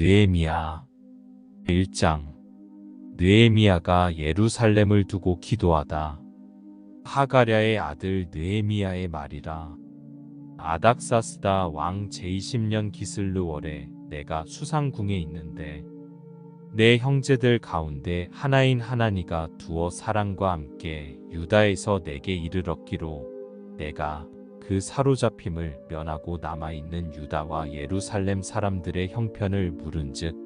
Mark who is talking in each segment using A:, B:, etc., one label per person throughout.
A: 느헤미야 1장. 느헤미야가 예루살렘을 두고 기도하다. 하가랴의 아들 느헤미야의 말이라. 아닥사스다 왕 제20년 기슬르월에 내가 수상궁에 있는데 내 형제들 가운데 하나인 하나니가 두어 사람과 함께 유다에서 내게 이르렀기로 내가 그 사로잡힘을 면하고 남아있는 유다와 예루살렘 사람들의 형편을 물은즉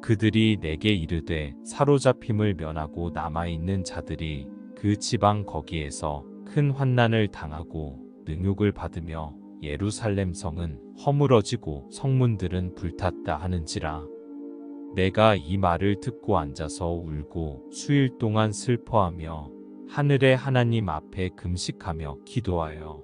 A: 그들이 내게 이르되 사로잡힘을 면하고 남아있는 자들이 그 지방 거기에서 큰 환난을 당하고 능욕을 받으며 예루살렘 성은 허물어지고 성문들은 불탔다 하는지라. 내가 이 말을 듣고 앉아서 울고 수일 동안 슬퍼하며 하늘의 하나님 앞에 금식하며 기도하여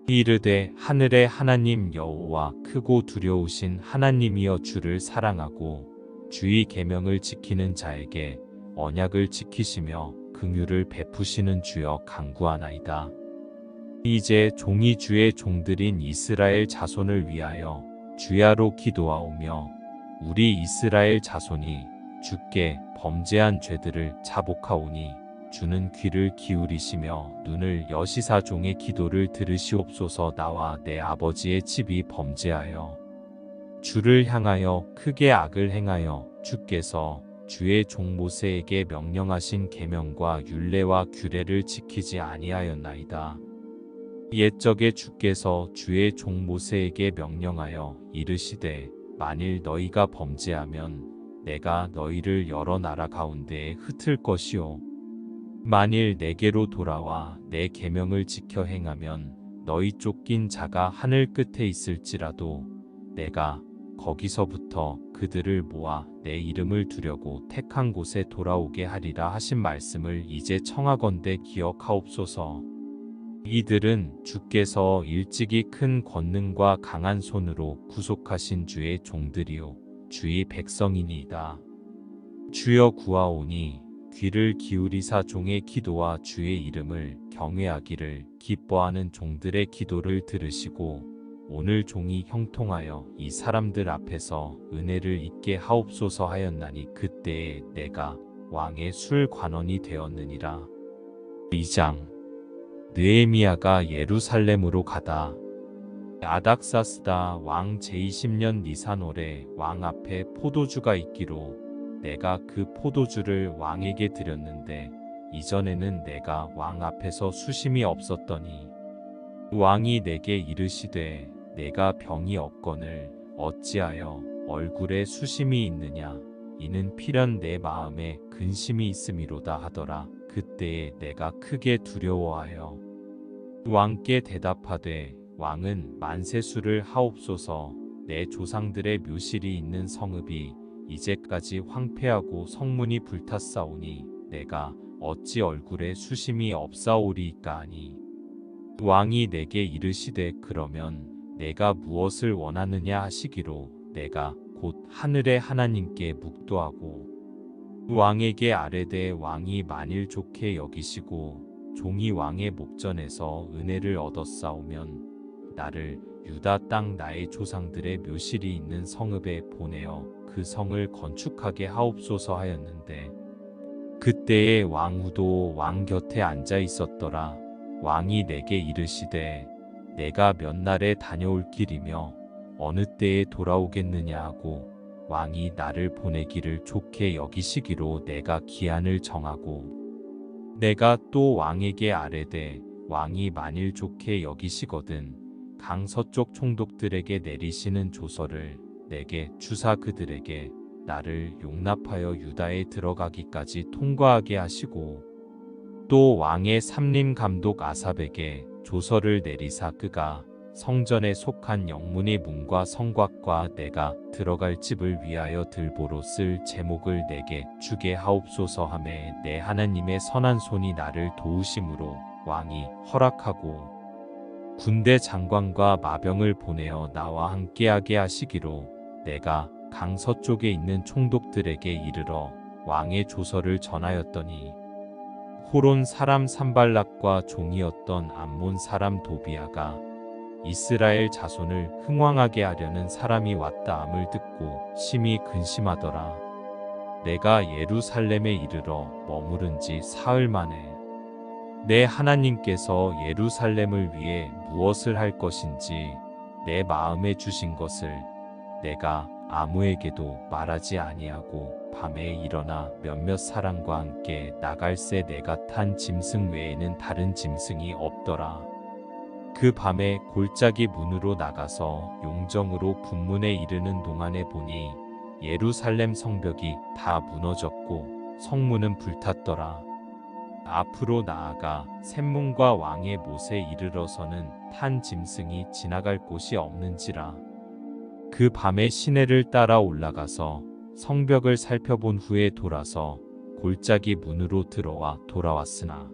A: 이르되 하늘의 하나님 여호와 크고 두려우신 하나님이여 주를 사랑하고 주의 계명을 지키는 자에게 언약을 지키시며 긍휼을 베푸시는 주여 간구하나이다. 이제 종이 주의 종들인 이스라엘 자손을 위하여 주야로 기도하오며 우리 이스라엘 자손이 주께 범죄한 죄들을 자복하오니 주는 귀를 기울이시며 눈을 여시사 종의 기도를 들으시옵소서. 나와 내 아버지의 집이 범죄하여 주를 향하여 크게 악을 행하여 주께서 주의 종 모세에게 명령하신 계명과 율례와 규례를 지키지 아니하였나이다. 옛적에 주께서 주의 종 모세에게 명령하여 이르시되 만일 너희가 범죄하면 내가 너희를 여러 나라 가운데에 흩을 것이요 만일 내게로 돌아와 내 계명을 지켜 행하면 너희 쫓긴 자가 하늘 끝에 있을지라도 내가 거기서부터 그들을 모아 내 이름을 두려고 택한 곳에 돌아오게 하리라 하신 말씀을 이제 청하건대 기억하옵소서. 이들은 주께서 일찍이 큰 권능과 강한 손으로 구속하신 주의 종들이요 주의 백성이니이다. 주여 구하오니 귀를 기울이사 종의 기도와 주의 이름을 경외하기를 기뻐하는 종들의 기도를 들으시고 오늘 종이 형통하여 이 사람들 앞에서 은혜를 입게 하옵소서 하였나니 그때에 내가 왕의 술 관원이 되었느니라. 2장. 느헤미야가 예루살렘으로 가다. 아닥사스다 왕 제20년 니산월에 왕 앞에 포도주가 있기로 내가 그 포도주를 왕에게 드렸는데 이전에는 내가 왕 앞에서 수심이 없었더니 왕이 내게 이르시되 내가 병이 없거늘 어찌하여 얼굴에 수심이 있느냐 이는 필연 내 마음에 근심이 있음이로다 하더라. 그때에 내가 크게 두려워하여 왕께 대답하되 왕은 만세수를 하옵소서. 내 조상들의 묘실이 있는 성읍이 이제까지 황폐하고 성문이 불탔사오니 내가 어찌 얼굴에 수심이 없사오리이까 하니 왕이 내게 이르시되 그러면 내가 무엇을 원하느냐 하시기로 내가 곧 하늘의 하나님께 묵도하고 왕에게 아뢰되 왕이 만일 좋게 여기시고 종이 왕의 목전에서 은혜를 얻었사오면 나를 유다 땅 나의 조상들의 묘실이 있는 성읍에 보내어 그 성을 건축하게 하옵소서 하였는데 그때에 왕후도 왕 곁에 앉아 있었더라. 왕이 내게 이르시되 내가 몇 날에 다녀올 길이며 어느 때에 돌아오겠느냐 하고 왕이 나를 보내기를 좋게 여기시기로 내가 기한을 정하고 내가 또 왕에게 아뢰되 왕이 만일 좋게 여기시거든 강 서쪽 총독들에게 내리시는 조서를 내게 주사 그들에게 나를 용납하여 유다에 들어가기까지 통과하게 하시고 또 왕의 삼림 감독 아삽에게 조서를 내리사 그가 성전에 속한 영문의 문과 성곽과 내가 들어갈 집을 위하여 들보로 쓸 제목을 내게 주게 하옵소서 하매 내 하나님의 선한 손이 나를 도우심으로 왕이 허락하고 군대 장관과 마병을 보내어 나와 함께하게 하시기로 내가 강 서쪽에 있는 총독들에게 이르러 왕의 조서를 전하였더니 호론 사람 산발락과 종이었던 암몬 사람 도비아가 이스라엘 자손을 흥왕하게 하려는 사람이 왔다 함을 듣고 심히 근심하더라. 내가 예루살렘에 이르러 머무른 지 사흘 만에 내 하나님께서 예루살렘을 위해 무엇을 할 것인지 내 마음에 주신 것을 내가 아무에게도 말하지 아니하고 밤에 일어나 몇몇 사람과 함께 나갈새 내가 탄 짐승 외에는 다른 짐승이 없더라. 그 밤에 골짜기 문으로 나가서 용정으로 분문에 이르는 동안에 보니 예루살렘 성벽이 다 무너졌고 성문은 불탔더라. 앞으로 나아가 샘문과 왕의 못에 이르러서는 탄 짐승이 지나갈 곳이 없는지라. 그 밤에 시내를 따라 올라가서 성벽을 살펴본 후에 돌아서 골짜기 문으로 들어와 돌아왔으나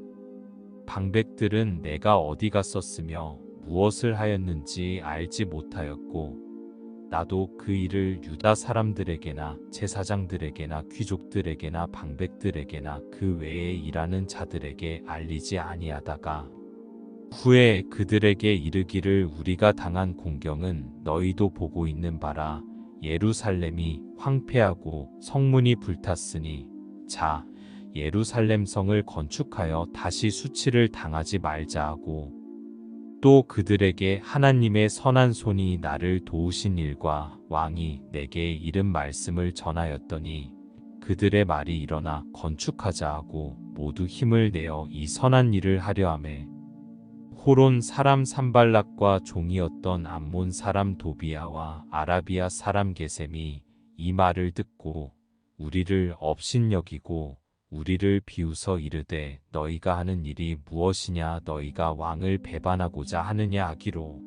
A: 방백들은 내가 어디 갔었으며 무엇을 하였는지 알지 못하였고 나도 그 일을 유다 사람들에게나 제사장들에게나 귀족들에게나 방백들에게나 그 외에 일하는 자들에게 알리지 아니하다가 후에 그들에게 이르기를 우리가 당한 공경은 너희도 보고 있는 바라. 예루살렘이 황폐하고 성문이 불탔으니 자 예루살렘 성을 건축하여 다시 수치를 당하지 말자 하고 또 그들에게 하나님의 선한 손이 나를 도우신 일과 왕이 내게 이른 말씀을 전하였더니 그들의 말이 일어나 건축하자 하고 모두 힘을 내어 이 선한 일을 하려 하매 호론 사람 산발락과 종이었던 암몬 사람 도비아와 아라비아 사람 게셈이 이 말을 듣고 우리를 업신여기고 우리를 비웃어 이르되 너희가 하는 일이 무엇이냐 너희가 왕을 배반하고자 하느냐 하기로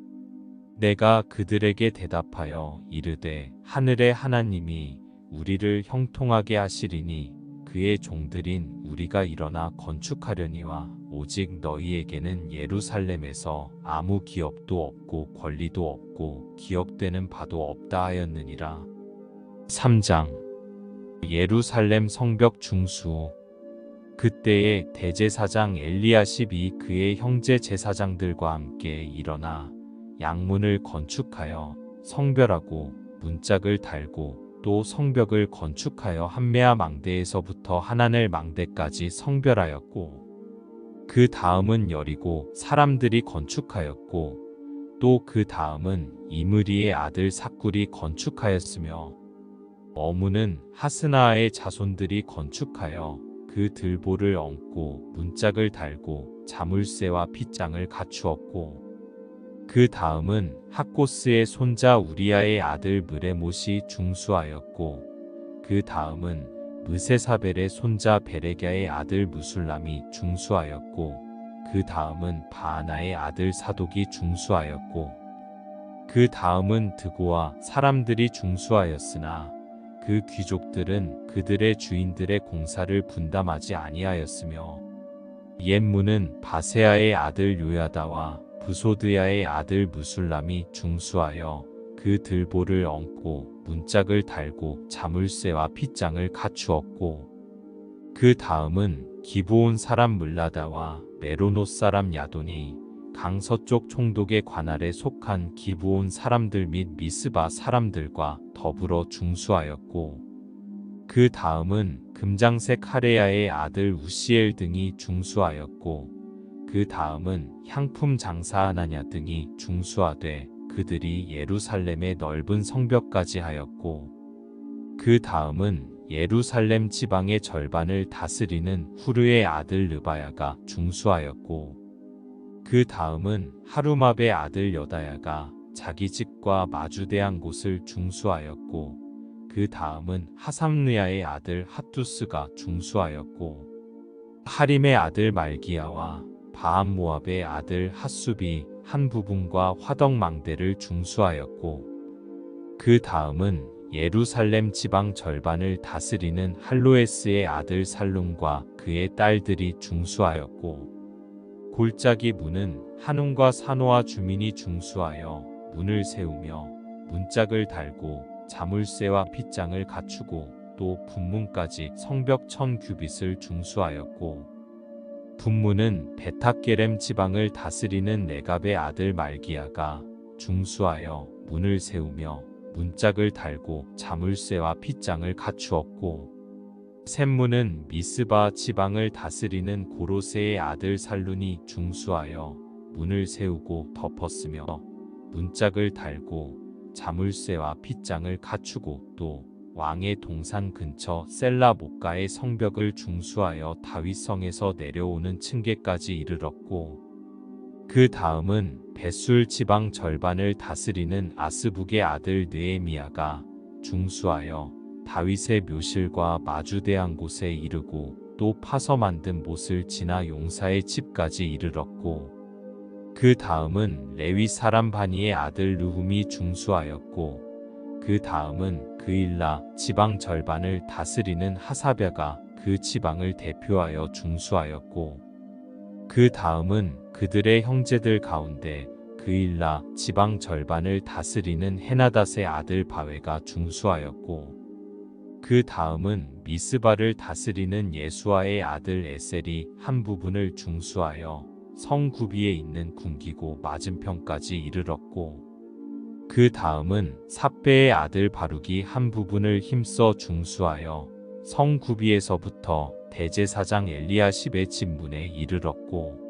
A: 내가 그들에게 대답하여 이르되 하늘의 하나님이 우리를 형통하게 하시리니 그의 종들인 우리가 일어나 건축하려니와 오직 너희에게는 예루살렘에서 아무 기업도 없고 권리도 없고 기억되는 바도 없다 하였느니라. 3장 예루살렘 성벽 중수. 그때에 대제사장 엘리야십이 그의 형제 제사장들과 함께 일어나 양문을 건축하여 성별하고 문짝을 달고 또 성벽을 건축하여 한메아 망대에서부터 하나넬 망대까지 성별하였고 그 다음은 여리고 사람들이 건축하였고 또 그 다음은 이므리의 아들 삭굴이 건축하였으며 어무는 하스나의 자손들이 건축하여 그 들보를 얹고 문짝을 달고 자물쇠와 핏장을 갖추었고 그 다음은 학고스의 손자 우리아의 아들 느레못이 중수하였고 그 다음은 느세사벨의 손자 베레갸의 아들 무술람이 중수하였고 그 다음은 바하나의 아들 사독이 중수하였고 그 다음은 드고와 사람들이 중수하였으나 그 귀족들은 그들의 주인들의 공사를 분담하지 아니하였으며 옛문은 바세아의 아들 요야다와 부소드야의 아들 무술람이 중수하여 그 들보를 얹고 문짝을 달고 자물쇠와 핏장을 갖추었고 그 다음은 기브온 사람 물라다와 메로노 사람 야돈이 강서쪽 총독의 관할에 속한 기브온 사람들 및 미스바 사람들과 더불어 중수하였고 그 다음은 금장색 하레야의 아들 우시엘 등이 중수하였고 그 다음은 향품 장사 하나냐 등이 중수하되 그들이 예루살렘의 넓은 성벽까지 하였고 그 다음은 예루살렘 지방의 절반을 다스리는 후르의 아들 르바야가 중수하였고 그 다음은 하루맙의 아들 여다야가 자기 집과 마주대한 곳을 중수하였고 그 다음은 하삼느야의 아들 핫두스가 중수하였고 하림의 아들 말기야와 바암모압의 아들 핫수비 한 부분과 화덕망대를 중수하였고 그 다음은 예루살렘 지방 절반을 다스리는 할로에스의 아들 살룸과 그의 딸들이 중수하였고 골짜기 문은 한움과 산호와 주민이 중수하여 문을 세우며 문짝을 달고 자물쇠와 핏장을 갖추고 또 분문까지 성벽 1000규빗을 중수하였고 분문은 베타게렘 지방을 다스리는 네갑의 아들 말기야가 중수하여 문을 세우며 문짝을 달고 자물쇠와 핏장을 갖추었고, 샘문은 미스바 지방을 다스리는 고로세의 아들 살룬이 중수하여 문을 세우고 덮었으며 문짝을 달고 자물쇠와 핏장을 갖추고, 또 왕의 동산 근처 셀라 목가의 성벽을 중수하여 다윗성에서 내려오는 층계까지 이르렀고, 그 다음은 벳술 지방 절반을 다스리는 아스북의 아들 느헤미야가 중수하여 다윗의 묘실과 마주대한 곳에 이르고, 또 파서 만든 못을 지나 용사의 집까지 이르렀고, 그 다음은 레위 사람 바니의 아들 르훔이 중수하였고, 그 다음은 그일라 지방 절반을 다스리는 하사랴가 그 지방을 대표하여 중수하였고, 그 다음은 그들의 형제들 가운데 그일라 지방 절반을 다스리는 헤나닷의 아들 바웨가 중수하였고, 그 다음은 미스바를 다스리는 예수아의 아들 에셀이 한 부분을 중수하여 성 구비에 있는 궁기고 맞은편까지 이르렀고, 그 다음은 삽배의 아들 바룩이 한 부분을 힘써 중수하여 성 구비에서부터 대제사장 엘리야십의 집문에 이르렀고,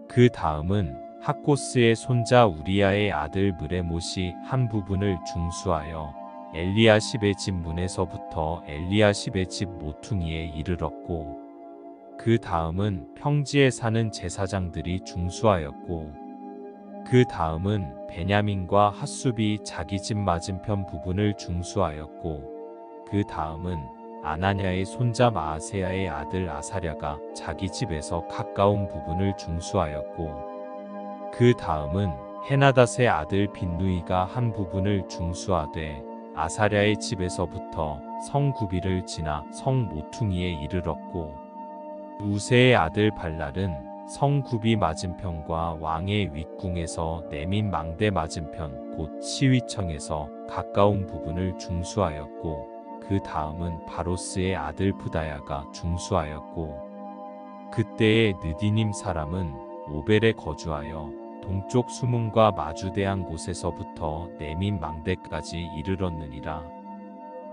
A: 그 다음은 학고스의 손자 우리야의 아들 무레못이 한 부분을 중수하여 엘리야십의 집문에서부터 엘리야십의 집 모퉁이에 이르렀고, 그 다음은 평지에 사는 제사장들이 중수하였고, 그 다음은 베냐민과 핫숲이 자기 집 맞은편 부분을 중수하였고, 그 다음은 아나냐의 손자 마아세야의 아들 아사랴가 자기 집에서 가까운 부분을 중수하였고, 그 다음은 헤나닷의 아들 빈누이가 한 부분을 중수하되 아사랴의 집에서부터 성 구비를 지나 성 모퉁이에 이르렀고, 우세의 아들 발랄은 성 구비 맞은편과 왕의 윗궁에서 내민 망대 맞은편 곧 시위청에서 가까운 부분을 중수하였고, 그 다음은 바로스의 아들 부다야가 중수하였고, 그때의 느디님 사람은 오벨에 거주하여 동쪽 수문과 마주대한 곳에서부터 내민 망대까지 이르렀느니라.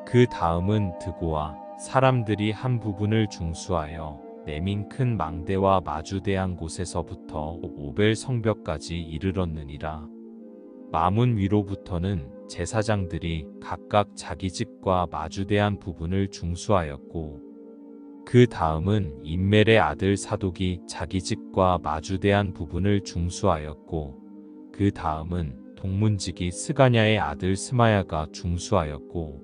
A: 그 다음은 드고와 사람들이 한 부분을 중수하여 내민 큰 망대와 마주대한 곳에서부터 오벨 성벽까지 이르렀느니라. 마문 위로부터는 제사장들이 각각 자기 집과 마주대한 부분을 중수하였고, 그 다음은 임멜의 아들 사독이 자기 집과 마주대한 부분을 중수하였고, 그 다음은 동문지기 스가냐의 아들 스마야가 중수하였고,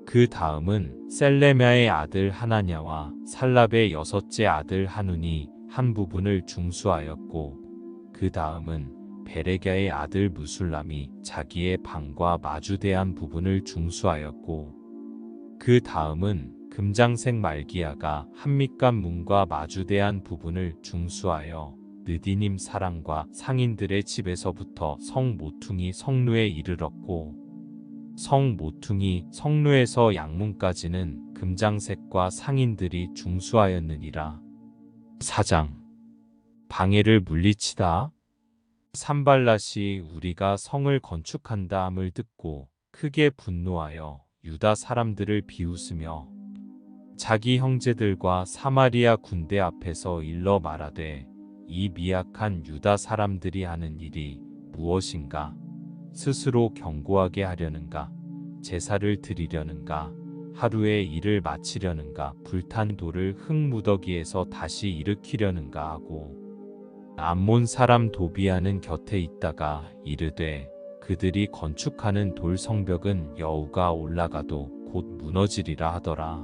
A: 그 다음은 셀레미아의 아들 하나냐와 살랍의 여섯째 아들 하눈이 한 부분을 중수하였고, 그 다음은 베레갸의 아들 무술람이 자기의 방과 마주대한 부분을 중수하였고, 그 다음은 금장색 말기야가 한밑간 문과 마주대한 부분을 중수하여 느디님 사람과 상인들의 집에서부터 성 모퉁이 성루에 이르렀고, 성 모퉁이 성루에서 양문까지는 금장색과 상인들이 중수하였느니라. 4장. 방해를 물리치다. 산발랏이 우리가 성을 건축한다 함을 듣고 크게 분노하여 유다 사람들을 비웃으며 자기 형제들과 사마리아 군대 앞에서 일러 말하되, 이 미약한 유다 사람들이 하는 일이 무엇인가? 스스로 경고하게 하려는가? 제사를 드리려는가? 하루에 일을 마치려는가? 불탄 돌을 흙무더기에서 다시 일으키려는가 하고, 암몬 사람 도비아는 곁에 있다가 이르되, 그들이 건축하는 돌 성벽은 여우가 올라가도 곧 무너지리라 하더라.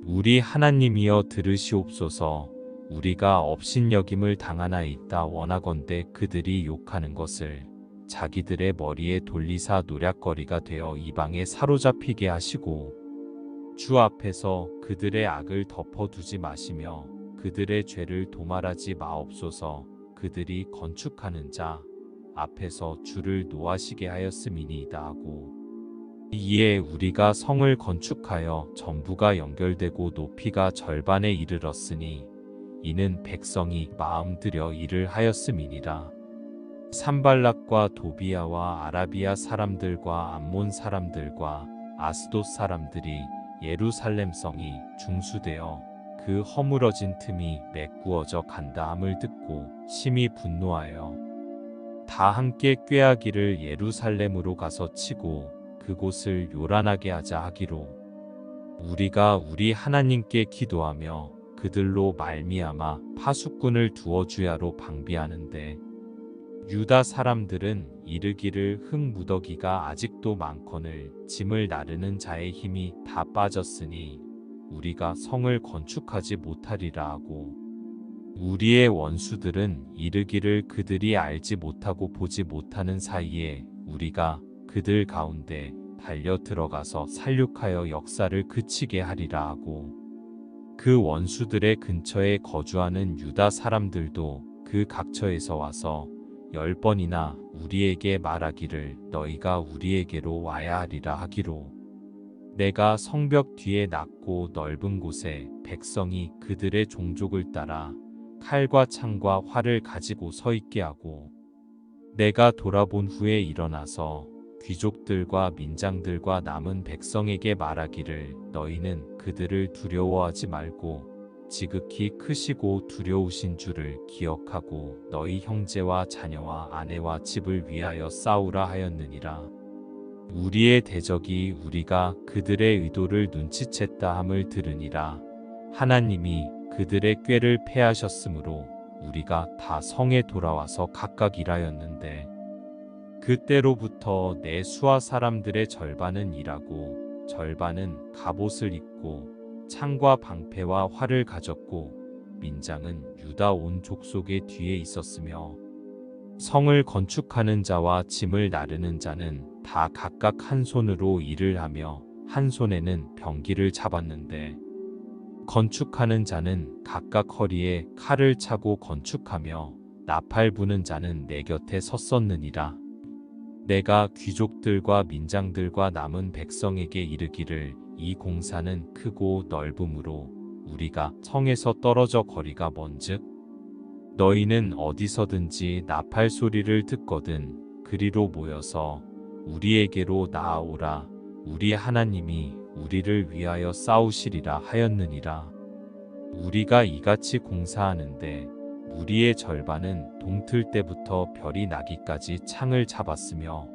A: 우리 하나님이여 들으시옵소서. 우리가 업신여김을 당하나이다. 원하건대 그들이 욕하는 것을 자기들의 머리에 돌리사 노략거리가 되어 이방에 사로잡히게 하시고, 주 앞에서 그들의 악을 덮어두지 마시며 그들의 죄를 도말하지 마옵소서. 그들이 건축하는 자 앞에서 주를 노하시게 하였음이니이다 하고, 이에 우리가 성을 건축하여 전부가 연결되고 높이가 절반에 이르렀으니 이는 백성이 마음 들여 일을 하였음이니라. 산발락과 도비아와 아라비아 사람들과 암몬 사람들과 아스돗 사람들이 예루살렘 성이 중수되어 그 허물어진 틈이 메꾸어져 간다함을 듣고 심히 분노하여 다 함께 꾀하기를 예루살렘으로 가서 치고 그곳을 요란하게 하자 하기로 우리가 우리 하나님께 기도하며 그들로 말미암아 파수꾼을 두어 주야로 방비하는데 유다 사람들은 이르기를 흙무더기가 아직도 많거늘 짐을 나르는 자의 힘이 다 빠졌으니 우리가 성을 건축하지 못하리라 하고 우리의 원수들은 이르기를 그들이 알지 못하고 보지 못하는 사이에 우리가 그들 가운데 달려 들어가서 살육하여 역사를 그치게 하리라 하고 그 원수들의 근처에 거주하는 유다 사람들도 그 각처에서 와서 10번이나 우리에게 말하기를 너희가 우리에게로 와야 하리라 하기로 내가 성벽 뒤에 낮고 넓은 곳에 백성이 그들의 종족을 따라 칼과 창과 활을 가지고 서 있게 하고 내가 돌아본 후에 일어나서 귀족들과 민장들과 남은 백성에게 말하기를 너희는 그들을 두려워하지 말고 지극히 크시고 두려우신 줄을 기억하고 너희 형제와 자녀와 아내와 집을 위하여 싸우라 하였느니라. 우리의 대적이 우리가 그들의 의도를 눈치챘다 함을 들으니라. 하나님이 그들의 꾀를 패하셨으므로 우리가 다 성에 돌아와서 각각 일하였는데 그때로부터 내 수하 사람들의 절반은 일하고 절반은 갑옷을 입고 창과 방패와 활을 가졌고 민장은 유다 온 족속의 뒤에 있었으며 성을 건축하는 자와 짐을 나르는 자는 다 각각 한 손으로 일을 하며 한 손에는 병기를 잡았는데 건축하는 자는 각각 허리에 칼을 차고 건축하며 나팔 부는 자는 내 곁에 섰었느니라. 내가 귀족들과 민장들과 남은 백성에게 이르기를 이 공사는 크고 넓음으로 우리가 성에서 떨어져 거리가 먼즉 너희는 어디서든지 나팔 소리를 듣거든 그리로 모여서 우리에게로 나아오라. 우리 하나님이 우리를 위하여 싸우시리라 하였느니라. 우리가 이같이 공사하는데 우리의 절반은 동틀 때부터 별이 나기까지 창을 잡았으며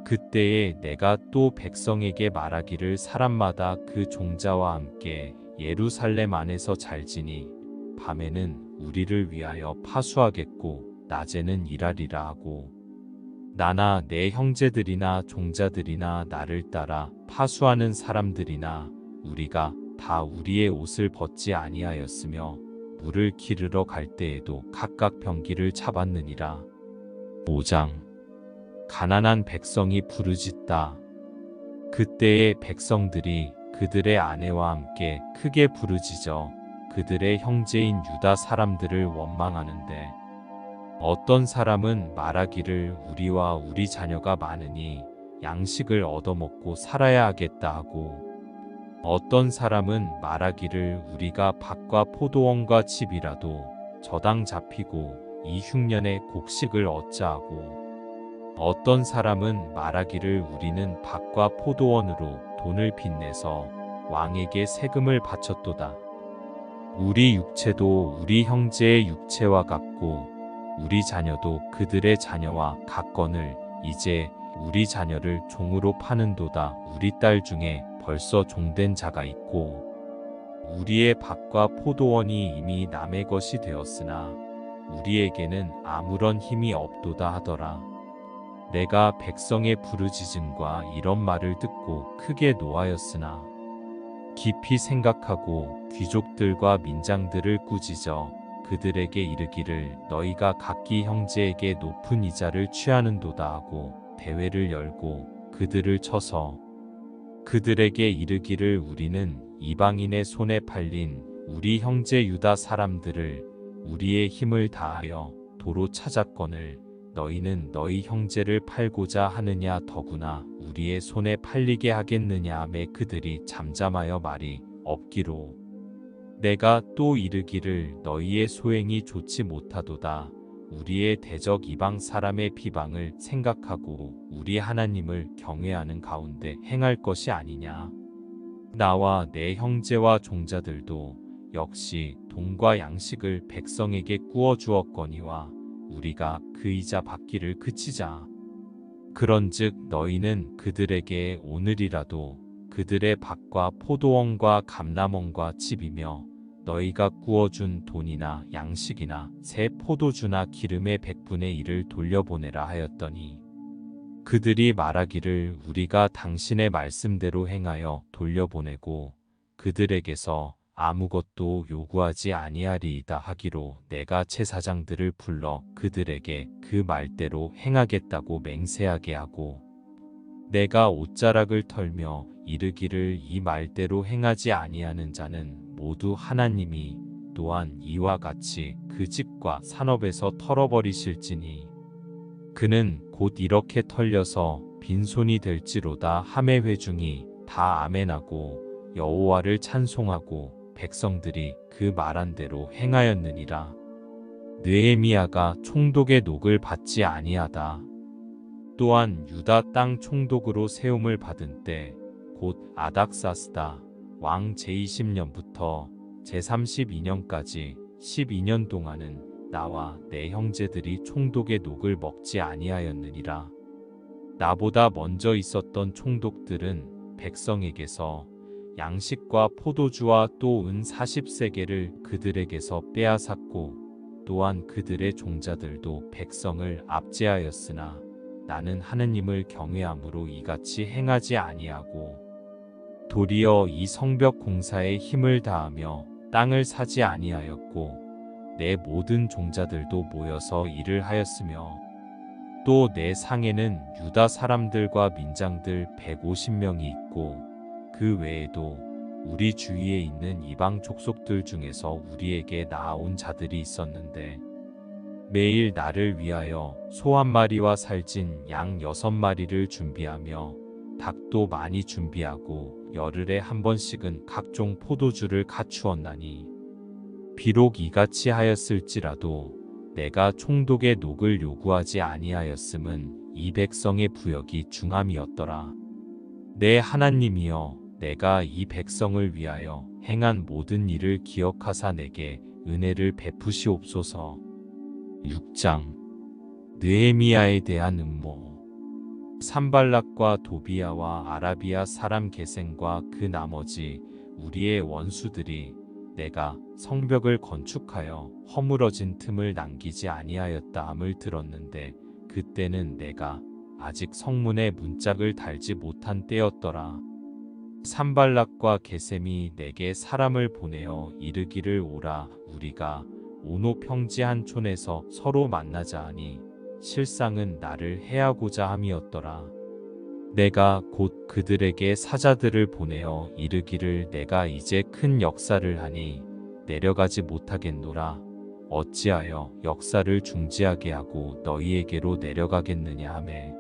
A: 그때에 내가 또 백성에게 말하기를 사람마다 그 종자와 함께 예루살렘 안에서 잘지니 밤에는 우리를 위하여 파수하겠고 낮에는 일하리라 하고 나나 내 형제들이나 종자들이나 나를 따라 파수하는 사람들이나 우리가 다 우리의 옷을 벗지 아니하였으며 물을 기르러 갈 때에도 각각 병기를 잡았느니라. 5장 가난한 백성이 부르짖다. 그때의 백성들이 그들의 아내와 함께 크게 부르짖어 그들의 형제인 유다 사람들을 원망하는데 어떤 사람은 말하기를 우리와 우리 자녀가 많으니 양식을 얻어먹고 살아야 하겠다 하고 어떤 사람은 말하기를 우리가 밭과 포도원과 집이라도 저당 잡히고 이 흉년에 곡식을 얻자 하고 어떤 사람은 말하기를 우리는 밭과 포도원으로 돈을 빚내서 왕에게 세금을 바쳤도다. 우리 육체도 우리 형제의 육체와 같고 우리 자녀도 그들의 자녀와 같거늘 이제 우리 자녀를 종으로 파는도다. 우리 딸 중에 벌써 종된 자가 있고 우리의 밭과 포도원이 이미 남의 것이 되었으나 우리에게는 아무런 힘이 없도다 하더라. 내가 백성의 부르짖음과 이런 말을 듣고 크게 노하였으나 깊이 생각하고 귀족들과 민장들을 꾸짖어 그들에게 이르기를 너희가 각기 형제에게 높은 이자를 취하는도다 하고 대회를 열고 그들을 쳐서 그들에게 이르기를 우리는 이방인의 손에 팔린 우리 형제 유다 사람들을 우리의 힘을 다하여 도로 찾았거늘 너희는 너희 형제를 팔고자 하느냐 더구나 우리의 손에 팔리게 하겠느냐 하매 그들이 잠잠하여 말이 없기로 내가 또 이르기를 너희의 소행이 좋지 못하도다. 우리의 대적 이방 사람의 비방을 생각하고 우리 하나님을 경외하는 가운데 행할 것이 아니냐. 나와 내 형제와 종자들도 역시 돈과 양식을 백성에게 구워 주었거니와 우리가 그 이자 받기를 그치자. 그런즉 너희는 그들에게 오늘이라도 그들의 밭과 포도원과 감람원과 집이며 너희가 구워준 돈이나 양식이나 새 포도주나 기름의 100분의 1을 돌려보내라 하였더니 그들이 말하기를 우리가 당신의 말씀대로 행하여 돌려보내고 그들에게서 아무것도 요구하지 아니하리이다 하기로 내가 제사장들을 불러 그들에게 그 말대로 행하겠다고 맹세하게 하고 내가 옷자락을 털며 이르기를 이 말대로 행하지 아니하는 자는 모두 하나님이 또한 이와 같이 그 집과 산업에서 털어버리실지니 그는 곧 이렇게 털려서 빈손이 될지로다 하매 회중이 다 아멘하고 여호와를 찬송하고 백성들이 그 말한 대로 행하였느니라. 느헤미야가 총독의 녹을 받지 아니하다. 또한 유다 땅 총독으로 세움을 받은 때 곧 아닥사스다 왕 제20년부터 제32년까지 12년 동안은 나와 내 형제들이 총독의 녹을 먹지 아니하였느니라. 나보다 먼저 있었던 총독들은 백성에게서 양식과 포도주와 또 은 40세겔을 그들에게서 빼앗았고 또한 그들의 종자들도 백성을 압제하였으나 나는 하느님을 경외함으로 이같이 행하지 아니하고 도리어 이 성벽 공사에 힘을 다하며 땅을 사지 아니하였고 내 모든 종자들도 모여서 일을 하였으며 또 내 상에는 유다 사람들과 민장들 150명이 있고 그 외에도 우리 주위에 있는 이방 족속들 중에서 우리에게 나아온 자들이 있었는데 매일 나를 위하여 소 1마리와 살찐 양 6마리를 준비하며 닭도 많이 준비하고 열흘에 한 번씩은 각종 포도주를 갖추었나니 비록 이같이 하였을지라도 내가 총독의 녹을 요구하지 아니하였음은 이 백성의 부역이 중함이었더라. 내 하나님이여 내가 이 백성을 위하여 행한 모든 일을 기억하사 내게 은혜를 베푸시옵소서. 6장 느헤미야에 대한 음모. 산발락과 도비야와 아라비아 사람 게셈과 그 나머지 우리의 원수들이 내가 성벽을 건축하여 허물어진 틈을 남기지 아니하였다 함을 들었는데 그때는 내가 아직 성문에 문짝을 달지 못한 때였더라. 산발락과 게셈이 내게 사람을 보내어 이르기를 오라 우리가 오노 평지 한 촌에서 서로 만나자 하니 실상은 나를 해하고자 함이었더라. 내가 곧 그들에게 사자들을 보내어 이르기를 내가 이제 큰 역사를 하니 내려가지 못하겠노라. 어찌하여 역사를 중지하게 하고 너희에게로 내려가겠느냐 하매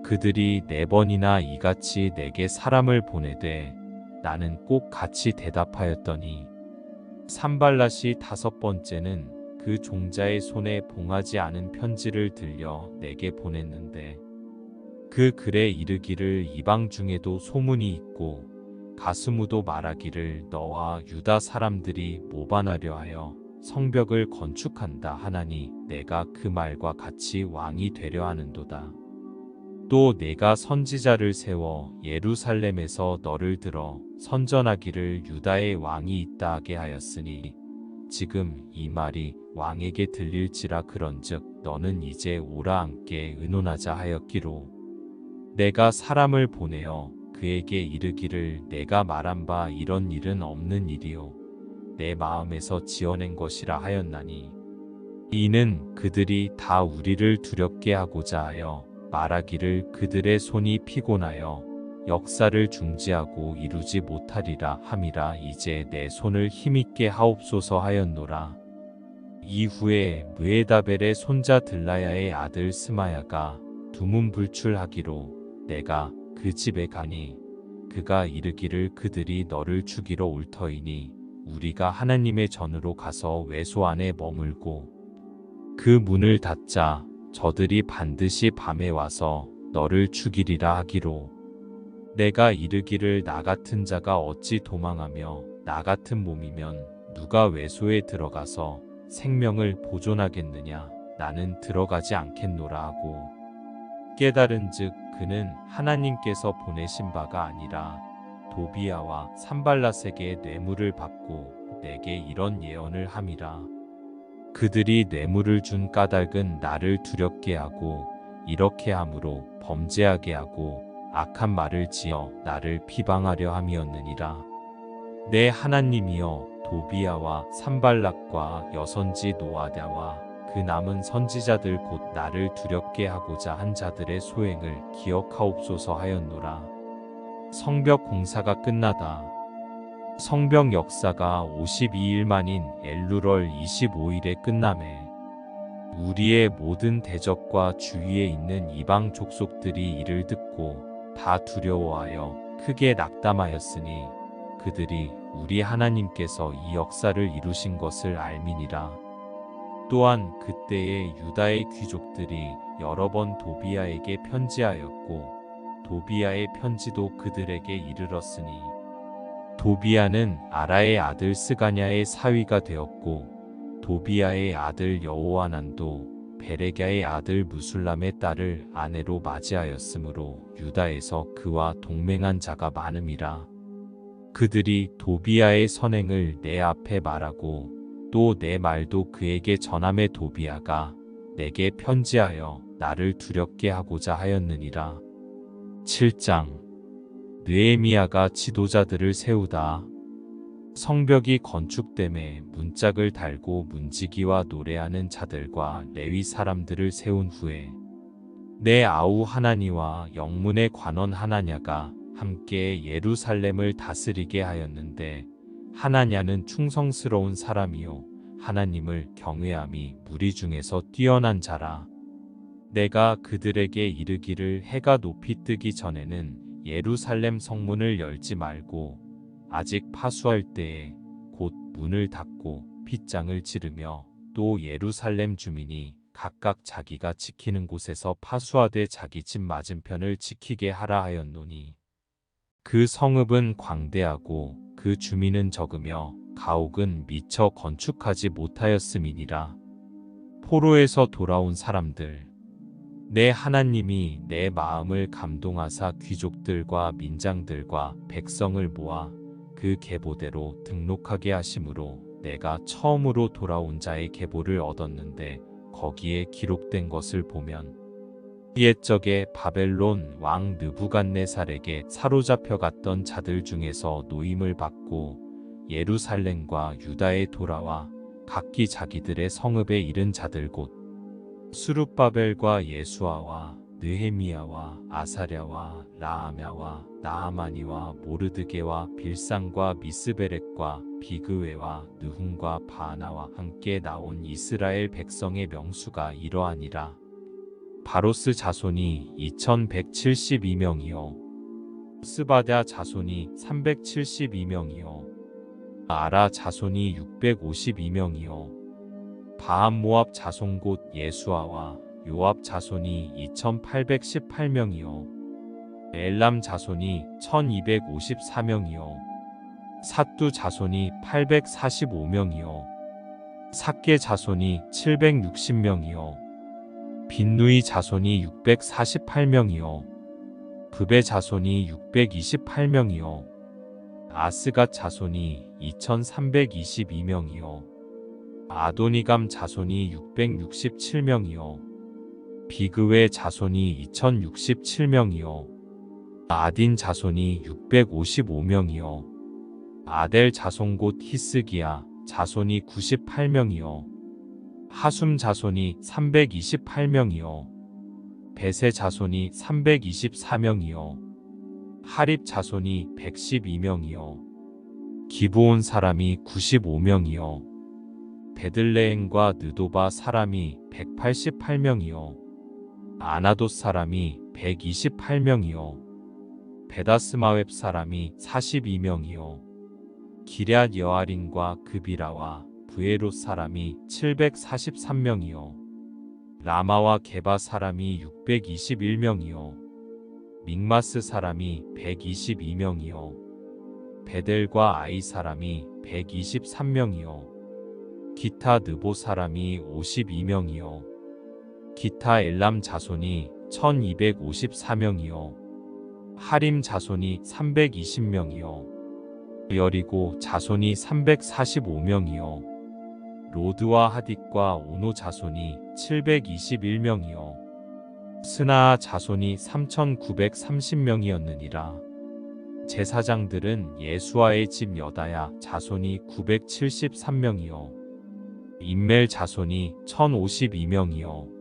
A: 그들이 4번이나 이같이 내게 사람을 보내되 나는 꼭 같이 대답하였더니 산발랏이 5번째는 그 종자의 손에 봉하지 않은 편지를 들려 내게 보냈는데 그 글에 이르기를 이방 중에도 소문이 있고 가스무도 말하기를 너와 유다 사람들이 모반하려 하여 성벽을 건축한다 하나니 내가 그 말과 같이 왕이 되려 하는도다. 또 내가 선지자를 세워 예루살렘에서 너를 들어 선전하기를 유다의 왕이 있다 하게 하였으니 지금 이 말이 왕에게 들릴지라 그런즉 너는 이제 오라 함께 의논하자 하였기로 내가 사람을 보내어 그에게 이르기를 내가 말한 바 이런 일은 없는 일이요 내 마음에서 지어낸 것이라 하였나니 이는 그들이 다 우리를 두렵게 하고자 하여 말하기를 그들의 손이 피곤하여 역사를 중지하고 이루지 못하리라 함이라 이제 내 손을 힘있게 하옵소서 하였노라. 이후에 무에다벨의 손자 들라야의 아들 스마야가 두문불출하기로 내가 그 집에 가니 그가 이르기를 그들이 너를 죽이러 올 터이니 우리가 하나님의 전으로 가서 외소 안에 머물고 그 문을 닫자 저들이 반드시 밤에 와서 너를 죽이리라 하기로 내가 이르기를 나 같은 자가 어찌 도망하며 나 같은 몸이면 누가 외소에 들어가서 생명을 보존하겠느냐 나는 들어가지 않겠노라 하고 깨달은즉 그는 하나님께서 보내신 바가 아니라 도비야와 산발랏에게 뇌물을 받고 내게 이런 예언을 함이라. 그들이 뇌물을 준 까닭은 나를 두렵게 하고 이렇게 함으로 범죄하게 하고 악한 말을 지어 나를 비방하려 함이었느니라. 내 하나님이여 도비야와 산발락과 여선지 노아랴와 그 남은 선지자들 곧 나를 두렵게 하고자 한 자들의 소행을 기억하옵소서 하였노라. 성벽 공사가 끝나다. 성벽 역사가 52일 만인 엘루럴 25일에 끝나매 우리의 모든 대적과 주위에 있는 이방 족속들이 이를 듣고 다 두려워하여 크게 낙담하였으니 그들이 우리 하나님께서 이 역사를 이루신 것을 알미니라. 또한 그때에 유다의 귀족들이 여러 번 도비야에게 편지하였고 도비야의 편지도 그들에게 이르렀으니 도비야는 아라의 아들 스가냐의 사위가 되었고 도비야의 아들 여호하난도 베레갸의 아들 무술람의 딸을 아내로 맞이하였으므로 유다에서 그와 동맹한 자가 많음이라. 그들이 도비야의 선행을 내 앞에 말하고 또 내 말도 그에게 전함에 도비야가 내게 편지하여 나를 두렵게 하고자 하였느니라. 7장 느헤미야가 지도자들을 세우다. 성벽이 건축됨에 문짝을 달고 문지기와 노래하는 자들과 레위 사람들을 세운 후에 내 아우 하나니와 영문의 관원 하나냐가 함께 예루살렘을 다스리게 하였는데 하나냐는 충성스러운 사람이요 하나님을 경외함이 무리 중에서 뛰어난 자라. 내가 그들에게 이르기를 해가 높이 뜨기 전에는 예루살렘 성문을 열지 말고 아직 파수할 때에 곧 문을 닫고 빗장을 지르며 또 예루살렘 주민이 각각 자기가 지키는 곳에서 파수하되 자기 집 맞은편을 지키게 하라 하였노니 그 성읍은 광대하고 그 주민은 적으며 가옥은 미처 건축하지 못하였음이니라. 포로에서 돌아온 사람들 내 하나님이 내 마음을 감동하사 귀족들과 민장들과 백성을 모아 그 계보대로 등록하게 하심으로 내가 처음으로 돌아온 자의 계보를 얻었는데 거기에 기록된 것을 보면 옛적에 바벨론 왕 느부갓네살에게 사로잡혀 갔던 자들 중에서 노임을 받고 예루살렘과 유다에 돌아와 각기 자기들의 성읍에 이른 자들 곧 수룹바벨과 예수아와 느헤미야와 아사랴와 라아랴와 나아마니와 모르드게와 빌상과 미스베렉과 비그웨와 느훔과 바하나와 함께 나온 이스라엘 백성의 명수가 이러하니라. 바로스 자손이 2172명이요 스바랴 자손이 372명이요 아라 자손이 652명이요 바함모압 자손 곧 예수아와 요압 자손이 2818명이요 엘람 자손이 1254명이요 삿두 자손이 845명이요 삭게 자손이 760명이요 빈누이 자손이 648명이요 브베 자손이 628명이요 아스갓 자손이 2322명이요 아도니감 자손이 667명이요 비그웨 자손이 2067명이요 아딘 자손이 655명이요 아델 자손 곧 히스기야 자손이 98명이요 하숨 자손이 328명이요 베세 자손이 324명이요 하립 자손이 112명이요 기브온 사람이 95명이요 베들레헴과 느도바 사람이 188명이요 아나돗 사람이 128명이요 베다스마웹 사람이 42명이요 기럇 여아린과 그비라와 브에롯 사람이 743명이요 라마와 게바 사람이 621명이요 믹마스 사람이 122명이요 베델과 아이 사람이 123명이요 기타 느보 사람이 52명이요 기타 엘람 자손이 1254명이요 하림 자손이 320명이요 여리고 자손이 345명이요 로드와 하딧과 오노 자손이 721명이요 스나아 자손이 3930명이었느니라. 제사장들은 예수아의 집 여다야 자손이 973명이요 임멜 자손이 1052명이요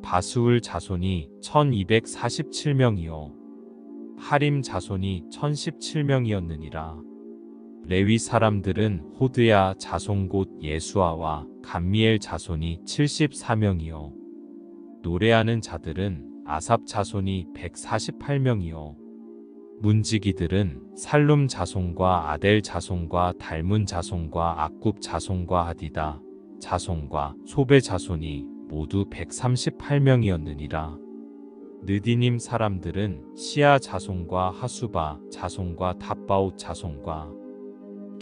A: 바수울 자손이 1247명이요 하림 자손이 1017명이었느니라. 레위 사람들은 호드야 자손 곧 예수아와 감미엘 자손이 74명이요 노래하는 자들은 아삽 자손이 148명이요 문지기들은 살룸 자손과 아델 자손과 달문 자손과 악굽 자손과 하디다 자손과 소베 자손이 모두 138명이었느니라. 느디님 사람들은 시아 자손과 하수바 자손과 탑바옷 자손과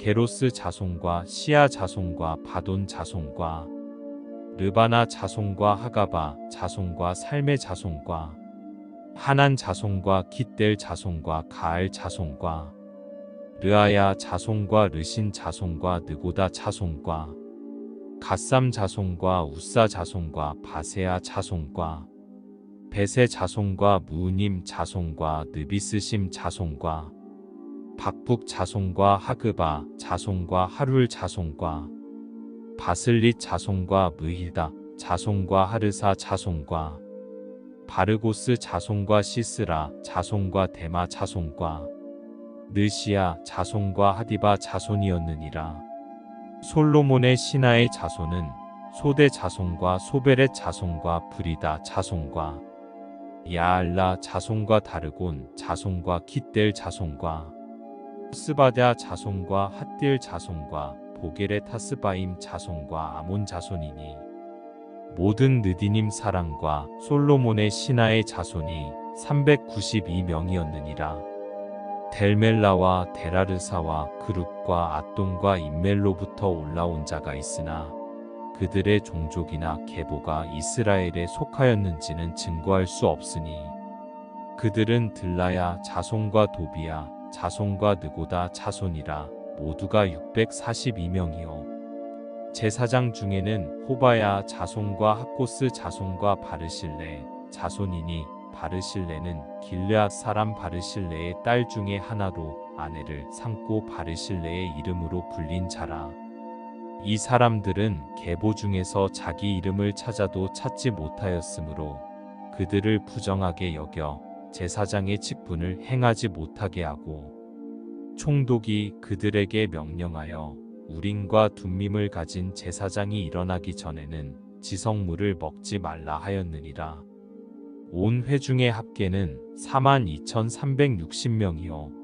A: 게로스 자손과 시아 자손과 바돈 자손과 르바나 자손과 하가바 자손과 살메 자손과 하난 자손과 깃델 자손과 가알 자손과 르아야 자손과 르신 자손과 느고다 자손과 갓삼 자손과 우사 자손과 바세아 자손과 베세 자손과 무님 자손과 느비스심 자손과 박북 자손과 하그바 자손과 하룰 자손과 바슬릿 자손과 무히다 자손과 하르사 자손과 바르고스 자손과 시스라 자손과 데마 자손과 느시아 자손과 하디바 자손이었느니라. 솔로몬의 신하의 자손은 소대 자손과 소베렛 자손과 브리다 자손과 야알라 자손과 다르곤 자손과 깃델 자손과 스바랴 자손과 핫딜 자손과 보게레 타스바임 자손과 아몬 자손이니 모든 느디님 사람과 솔로몬의 신하의 자손이 392명이었느니라. 델멜라와 데라르사와 그룹과 앗돈과 임멜로부터 올라온 자가 있으나 그들의 종족이나 계보가 이스라엘에 속하였는지는 증거할 수 없으니 그들은 들라야 자손과 도비야 자손과 느고다 자손이라 모두가 642명이요 제사장 중에는 호바야 자손과 학고스 자손과 바르실레 자손이니 바르실레는 길르앗 사람 바르실레의 딸 중에 하나로 아내를 삼고 바르실레의 이름으로 불린 자라. 이 사람들은 계보 중에서 자기 이름을 찾아도 찾지 못하였으므로 그들을 부정하게 여겨 제사장의 직분을 행하지 못하게 하고 총독이 그들에게 명령하여 우림과 둠밈을 가진 제사장이 일어나기 전에는 지성물을 먹지 말라 하였느니라. 온 회중의 합계는 42,360명이요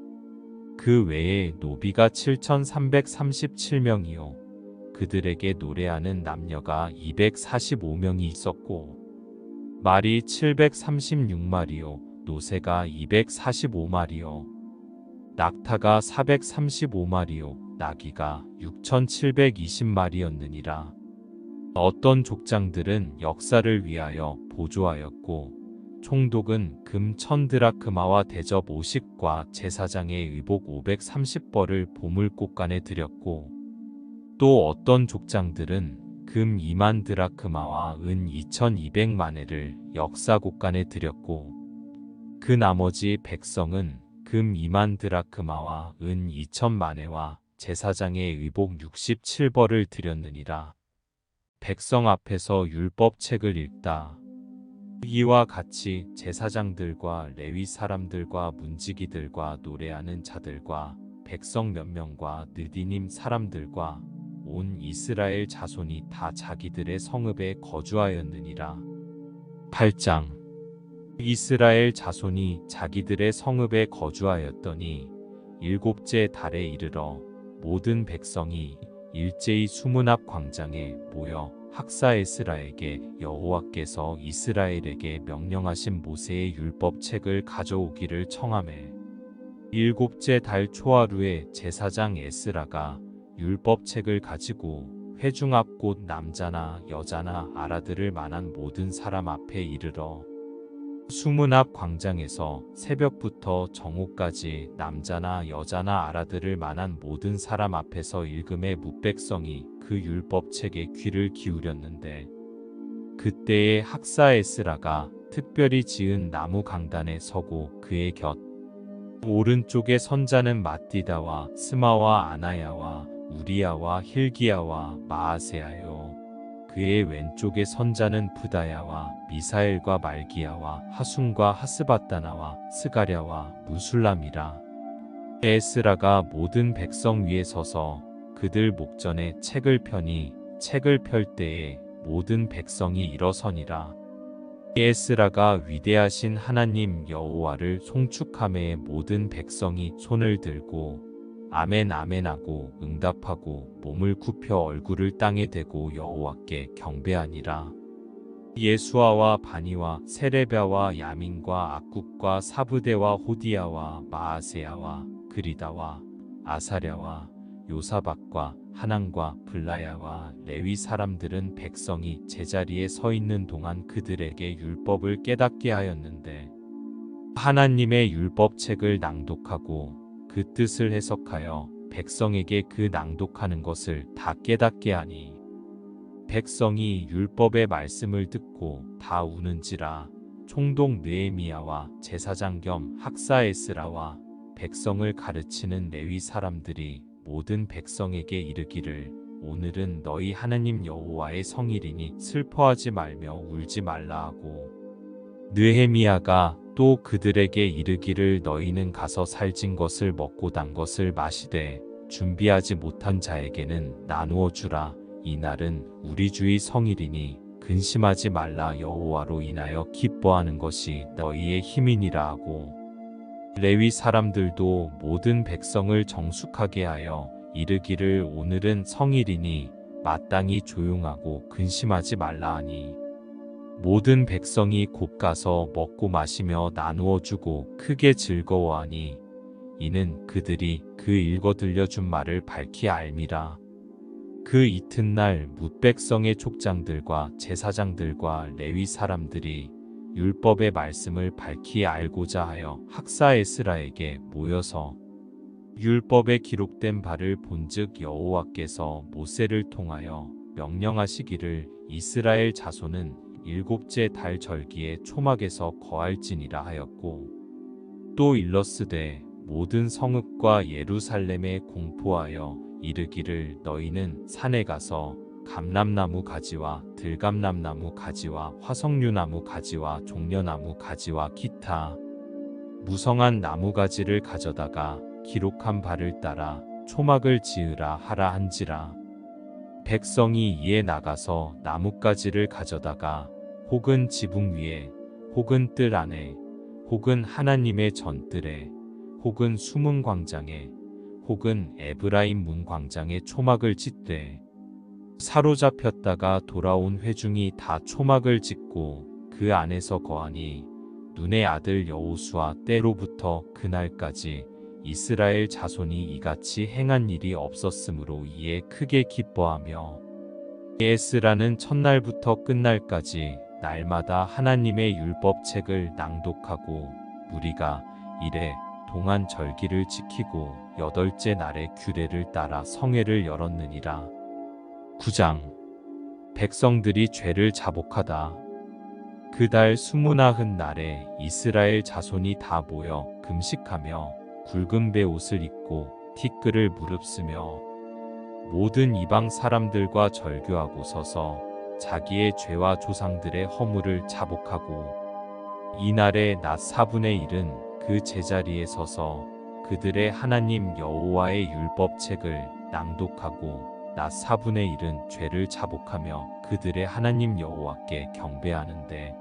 A: 그 외에 노비가 7,337명이요 그들에게 노래하는 남녀가 245명이 있었고 말이 736마리요 노새가 245마리요 낙타가 435마리요 나귀가 6,720마리였느니라. 어떤 족장들은 역사를 위하여 보조하였고 총독은 금 1000드라크마와 대접 50과 제사장의 의복 530벌을 보물꽃간에 드렸고 또 어떤 족장들은 금 2만 드라크마와 은 2200마네를 역사꽃간에 드렸고 그 나머지 백성은 금 2만 드라크마와 은 2000마네와 제사장의 의복 67벌을 드렸느니라. 백성 앞에서 율법책을 읽다. 이와 같이 제사장들과 레위 사람들과 문지기들과 노래하는 자들과 백성 몇 명과 느디님 사람들과 온 이스라엘 자손이 다 자기들의 성읍에 거주하였느니라. 8장 이스라엘 자손이 자기들의 성읍에 거주하였더니 일곱째 달에 이르러 모든 백성이 일제히 수문 앞 광장에 모여 학사 에스라에게 여호와께서 이스라엘에게 명령하신 모세의 율법책을 가져오기를 청하매 일곱째 달 초하루에 제사장 에스라가 율법책을 가지고 회중 앞 곧 남자나 여자나 알아들을 만한 모든 사람 앞에 이르러 수문 앞 광장에서 새벽부터 정오까지 남자나 여자나 알아들을 만한 모든 사람 앞에서 읽음에 뭇백성이 그 율법책에 귀를 기울였는데 그때에 학사 에스라가 특별히 지은 나무 강단에 서고 그의 곁 오른쪽에 선자는 마띠다와 스마와 아나야와 우리야와 힐기야와 마아세야요 그의 왼쪽에 선자는 부다야와 미사엘과 말기야와 하순과 하스바다나와 스가랴와 무술람이라. 에스라가 모든 백성 위에 서서 그들 목전에 책을 펴니 책을 펼 때에 모든 백성이 일어서니라. 에스라가 위대하신 하나님 여호와를 송축하매 모든 백성이 손을 들고 아멘 아멘 하고 응답하고 몸을 굽혀 얼굴을 땅에 대고 여호와께 경배하니라. 예수아와 바니와 세레비아와 야민과 악국과 사브데와 호디야와 마아세야와 그리다와 아사랴와 요사박과 하난과 블라야와 레위 사람들은 백성이 제자리에 서 있는 동안 그들에게 율법을 깨닫게 하였는데 하나님의 율법책을 낭독하고 그 뜻을 해석하여 백성에게 그 낭독하는 것을 다 깨닫게 하니 백성이 율법의 말씀을 듣고 다 우는지라. 총독 느헤미야와 제사장 겸 학사 에스라와 백성을 가르치는 레위 사람들이 모든 백성에게 이르기를 오늘은 너희 하나님 여호와의 성일이니 슬퍼하지 말며 울지 말라 하고 느헤미야가 또 그들에게 이르기를 너희는 가서 살진 것을 먹고 단 것을 마시되 준비하지 못한 자에게는 나누어 주라. 이날은 우리 주의 성일이니 근심하지 말라. 여호와로 인하여 기뻐하는 것이 너희의 힘이니라 하고 레위 사람들도 모든 백성을 정숙하게 하여 이르기를 오늘은 성일이니 마땅히 조용하고 근심하지 말라 하니 모든 백성이 곧 가서 먹고 마시며 나누어 주고 크게 즐거워하니 이는 그들이 그 읽어 들려준 말을 밝히 알미라. 그 이튿날 뭇백성의 족장들과 제사장들과 레위 사람들이 율법의 말씀을 밝히 알고자 하여 학사 에스라에게 모여서 율법에 기록된 바를 본즉 여호와께서 모세를 통하여 명령하시기를 이스라엘 자손은 일곱째 달 절기에 초막에서 거할지니라 하였고 또 일러스되 모든 성읍과 예루살렘에 공포하여 이르기를 너희는 산에 가서 감람나무 가지와 들감람나무 가지와 화석류나무 가지와 종려나무 가지와 기타 무성한 나무 가지를 가져다가 기록한 바를 따라 초막을 지으라 하라 한지라. 백성이 이에 나가서 나뭇가지를 가져다가 혹은 지붕 위에 혹은 뜰 안에 혹은 하나님의 전뜰에 혹은 수문 광장에 혹은 에브라임 문 광장에 초막을 짓되 사로잡혔다가 돌아온 회중이 다 초막을 짓고 그 안에서 거하니 눈의 아들 여호수아 때로부터 그날까지 이스라엘 자손이 이같이 행한 일이 없었으므로 이에 크게 기뻐하며 에스라는 첫날부터 끝날까지 날마다 하나님의 율법책을 낭독하고 무리가 이래 동안 절기를 지키고 여덟째 날에 규례를 따라 성회를 열었느니라. 9장 백성들이 죄를 자복하다. 그 달 29 날에 이스라엘 자손이 다 모여 금식하며 굵은 베옷을 입고 티끌을 무릅쓰며 모든 이방 사람들과 절교하고 서서 자기의 죄와 조상들의 허물을 자복하고 이날에 낮 4분의 1은 그 제자리에 서서 그들의 하나님 여호와의 율법책을 낭독하고 낮 4분의 1은 죄를 자복하며 그들의 하나님 여호와께 경배하는데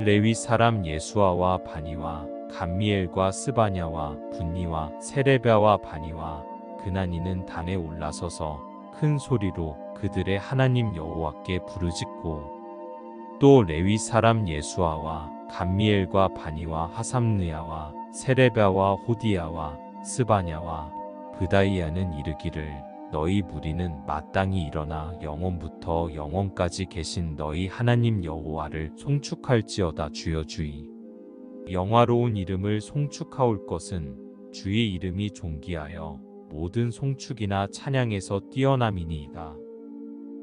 A: 레위 사람 예수아와 바니와 감미엘과 스바냐와 분니와 세레비아와 바니와 그나니는 단에 올라서서 큰 소리로 그들의 하나님 여호와께 부르짖고 또 레위 사람 예수아와 감미엘과 바니와 하삼느야와 세레바와 호디야와 스바냐와 브다이아는 이르기를 너희 무리는 마땅히 일어나 영원부터 영원까지 계신 너희 하나님 여호와를 송축할지어다. 주여 주의 영화로운 이름을 송축하올 것은 주의 이름이 존귀하여 모든 송축이나 찬양에서 뛰어남이니이다.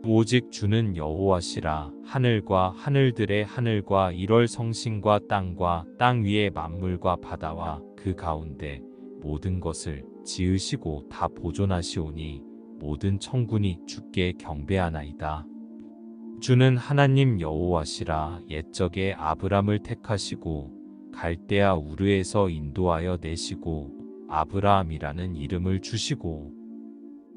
A: 오직 주는 여호와시라. 하늘과 하늘들의 하늘과 일월 성신과 땅과 땅 위의 만물과 바다와 그 가운데 모든 것을 지으시고 다 보존하시오니 모든 천군이 주께 경배하나이다. 주는 하나님 여호와시라. 옛적에 아브람을 택하시고 갈대아 우르에서 인도하여 내시고 아브라함이라는 이름을 주시고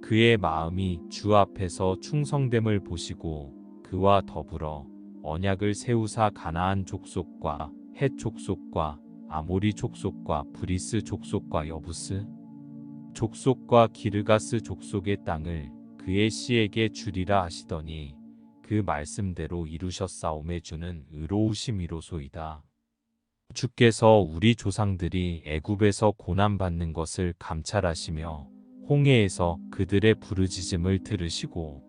A: 그의 마음이 주 앞에서 충성됨을 보시고 그와 더불어 언약을 세우사 가나안 족속과 헷 족속과 아모리 족속과 브리스 족속과 여부스 족속과 기르가스 족속의 땅을 그의 씨에게 주리라 하시더니 그 말씀대로 이루셨사오매 주는 의로우심이로소이다. 주께서 우리 조상들이 애굽에서 고난받는 것을 감찰하시며 홍해에서 그들의 부르짖음을 들으시고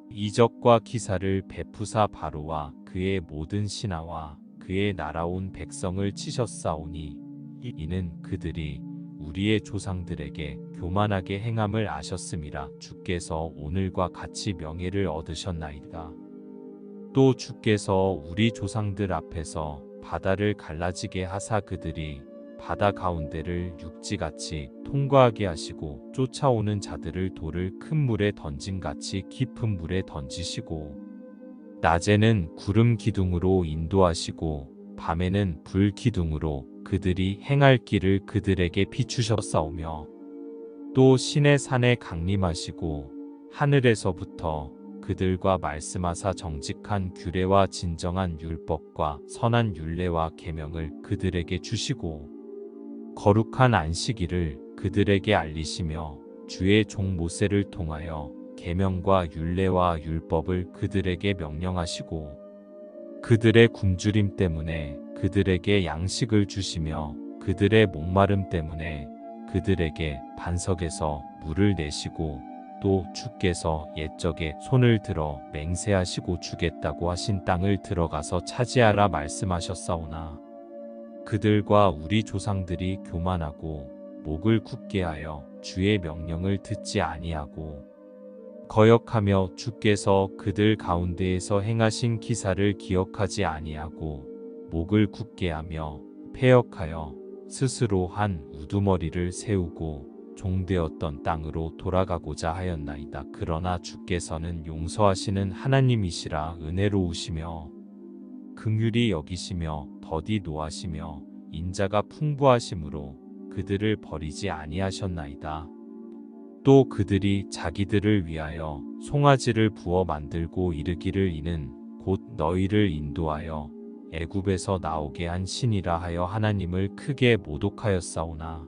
A: 이적과 기사를 베푸사 바로와 그의 모든 신하와 그의 날아온 백성을 치셨사오니 이는 그들이 우리의 조상들에게 교만하게 행함을 아셨음이라. 주께서 오늘과 같이 명예를 얻으셨나이다. 또 주께서 우리 조상들 앞에서 바다를 갈라지게 하사 그들이 바다 가운데를 육지같이 통과하게 하시고 쫓아오는 자들을 돌을 큰 물에 던짐같이 깊은 물에 던지시고 낮에는 구름 기둥으로 인도하시고 밤에는 불 기둥으로 그들이 행할 길을 그들에게 비추셨사오며 또 신의 산에 강림하시고 하늘에서부터 그들과 말씀하사 정직한 규례와 진정한 율법과 선한 율례와 계명을 그들에게 주시고 거룩한 안식일을 그들에게 알리시며 주의 종 모세를 통하여 계명과 율례와 율법을 그들에게 명령하시고 그들의 굶주림 때문에 그들에게 양식을 주시며 그들의 목마름 때문에 그들에게 반석에서 물을 내시고 또 주께서 옛적에 손을 들어 맹세하시고 주겠다고 하신 땅을 들어가서 차지하라 말씀하셨사오나 그들과 우리 조상들이 교만하고 목을 굳게 하여 주의 명령을 듣지 아니하고 거역하며 주께서 그들 가운데에서 행하신 기사를 기억하지 아니하고 목을 굳게 하며 패역하여 스스로 한 우두머리를 세우고 종되었던 땅으로 돌아가고자 하였나이다. 그러나 주께서는 용서하시는 하나님이시라. 은혜로우시며 긍휼히 여기시며 더디 노하시며 인자가 풍부하심으로 그들을 버리지 아니하셨나이다. 또 그들이 자기들을 위하여 송아지를 부어 만들고 이르기를 이는 곧 너희를 인도하여 애굽에서 나오게 한 신이라 하여 하나님을 크게 모독하였사오나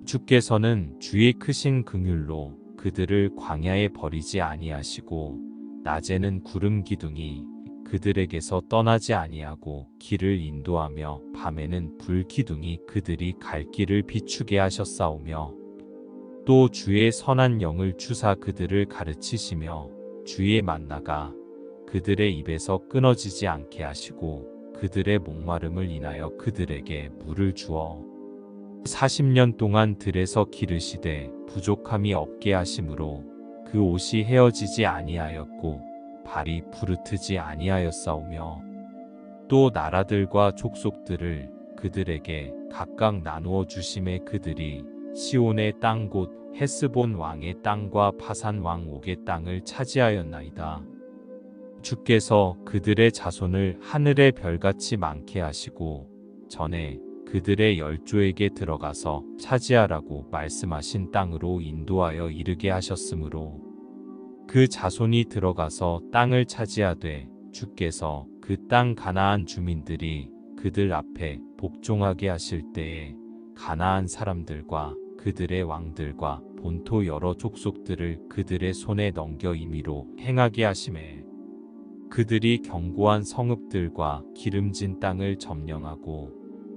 A: 주께서는 주의 크신 긍휼로 그들을 광야에 버리지 아니하시고 낮에는 구름 기둥이 그들에게서 떠나지 아니하고 길을 인도하며 밤에는 불 기둥이 그들이 갈 길을 비추게 하셨사오며 또 주의 선한 영을 주사 그들을 가르치시며 주의 만나가 그들의 입에서 끊어지지 않게 하시고 그들의 목마름을 인하여 그들에게 물을 주어 40년 동안 들에서 기르시되 부족함이 없게 하심으로 그 옷이 헤어지지 아니하였고 발이 부르트지 아니하였사오며 또 나라들과 족속들을 그들에게 각각 나누어 주심에 그들이 시온의 땅 곧 헤스본 왕의 땅과 바산 왕 옥의 땅을 차지하였나이다. 주께서 그들의 자손을 하늘의 별같이 많게 하시고 전에 그들의 열조에게 들어가서 차지하라고 말씀하신 땅으로 인도하여 이르게 하셨으므로 그 자손이 들어가서 땅을 차지하되 주께서 그 땅 가나안 주민들이 그들 앞에 복종하게 하실 때에 가나안 사람들과 그들의 왕들과 본토 여러 족속들을 그들의 손에 넘겨 임의로 행하게 하심에 그들이 견고한 성읍들과 기름진 땅을 점령하고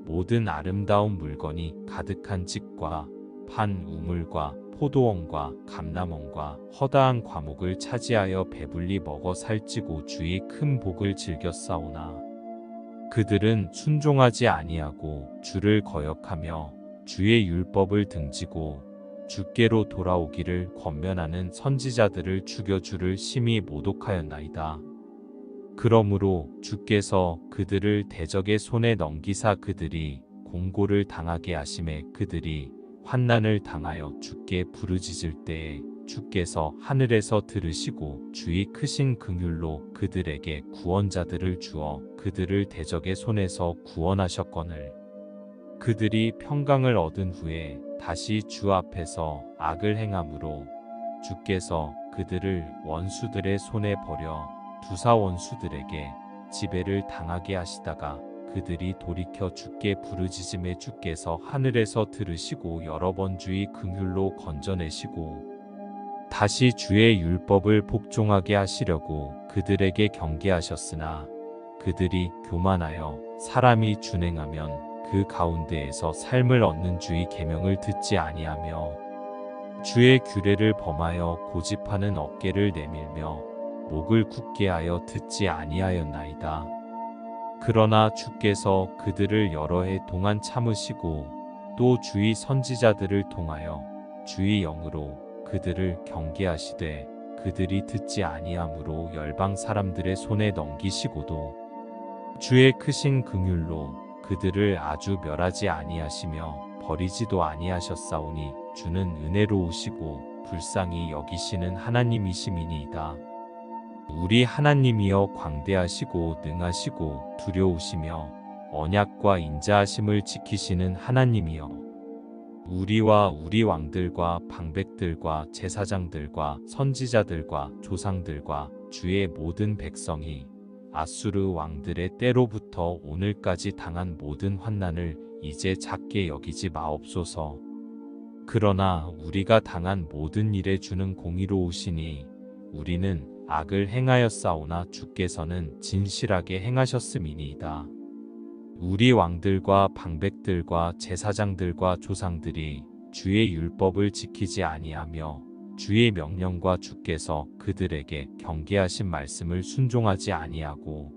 A: 모든 아름다운 물건이 가득한 집과 판 우물과 포도원과 감람원과 허다한 과목을 차지하여 배불리 먹어 살찌고 주의 큰 복을 즐겼사오나 그들은 순종하지 아니하고 주를 거역하며 주의 율법을 등지고 주께로 돌아오기를 권면하는 선지자들을 죽여 주를 심히 모독하였나이다. 그러므로 주께서 그들을 대적의 손에 넘기사 그들이 공고를 당하게 하심에 그들이 환난을 당하여 주께 부르짖을 때에 주께서 하늘에서 들으시고 주의 크신 긍휼로 그들에게 구원자들을 주어 그들을 대적의 손에서 구원하셨거늘 그들이 평강을 얻은 후에 다시 주 앞에서 악을 행함으로 주께서 그들을 원수들의 손에 버려 두사 원수들에게 지배를 당하게 하시다가 그들이 돌이켜 주께 부르짖음에 주께서 하늘에서 들으시고 여러 번 주의 긍휼로 건져내시고 다시 주의 율법을 복종하게 하시려고 그들에게 경계하셨으나 그들이 교만하여 사람이 준행하면 그 가운데에서 삶을 얻는 주의 계명을 듣지 아니하며 주의 규례를 범하여 고집하는 어깨를 내밀며 목을 굳게 하여 듣지 아니하였나이다. 그러나 주께서 그들을 여러 해 동안 참으시고 또 주의 선지자들을 통하여 주의 영으로 그들을 경계하시되 그들이 듣지 아니하므로 열방 사람들의 손에 넘기시고도 주의 크신 긍휼로 그들을 아주 멸하지 아니하시며 버리지도 아니하셨사오니 주는 은혜로우시고 불쌍히 여기시는 하나님이심이니이다. 우리 하나님이여 광대하시고 능하시고 두려우시며 언약과 인자하심을 지키시는 하나님이여 우리와 우리 왕들과 방백들과 제사장들과 선지자들과 조상들과 주의 모든 백성이 아수르 왕들의 때로부터 오늘까지 당한 모든 환난을 이제 작게 여기지 마옵소서. 그러나 우리가 당한 모든 일에 주는 공의로우시니 우리는 악을 행하였사오나 주께서는 진실하게 행하셨음이니이다. 우리 왕들과 방백들과 제사장들과 조상들이 주의 율법을 지키지 아니하며 주의 명령과 주께서 그들에게 경계하신 말씀을 순종하지 아니하고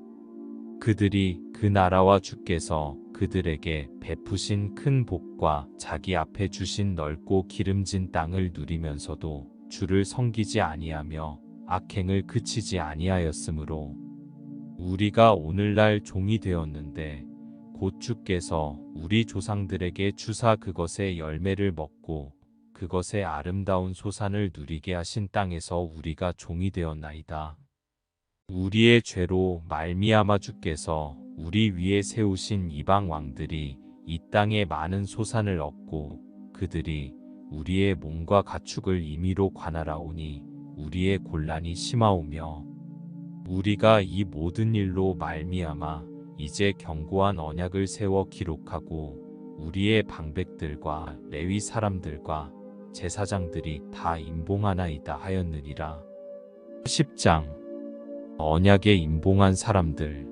A: 그들이 그 나라와 주께서 그들에게 베푸신 큰 복과 자기 앞에 주신 넓고 기름진 땅을 누리면서도 주를 섬기지 아니하며 악행을 그치지 아니하였으므로 우리가 오늘날 종이 되었는데 곧 주께서 우리 조상들에게 주사 그것의 열매를 먹고 그것의 아름다운 소산을 누리게 하신 땅에서 우리가 종이 되었나이다. 우리의 죄로 말미암아 주께서 우리 위에 세우신 이방 왕들이 이 땅에 많은 소산을 얻고 그들이 우리의 몸과 가축을 임의로 관할하오니 우리의 곤란이 심하오며 우리가 이 모든 일로 말미암아 이제 견고한 언약을 세워 기록하고 우리의 방백들과 레위 사람들과 제사장들이 다 임봉하나이다 하였느니라. 10장 언약에 임봉한 사람들.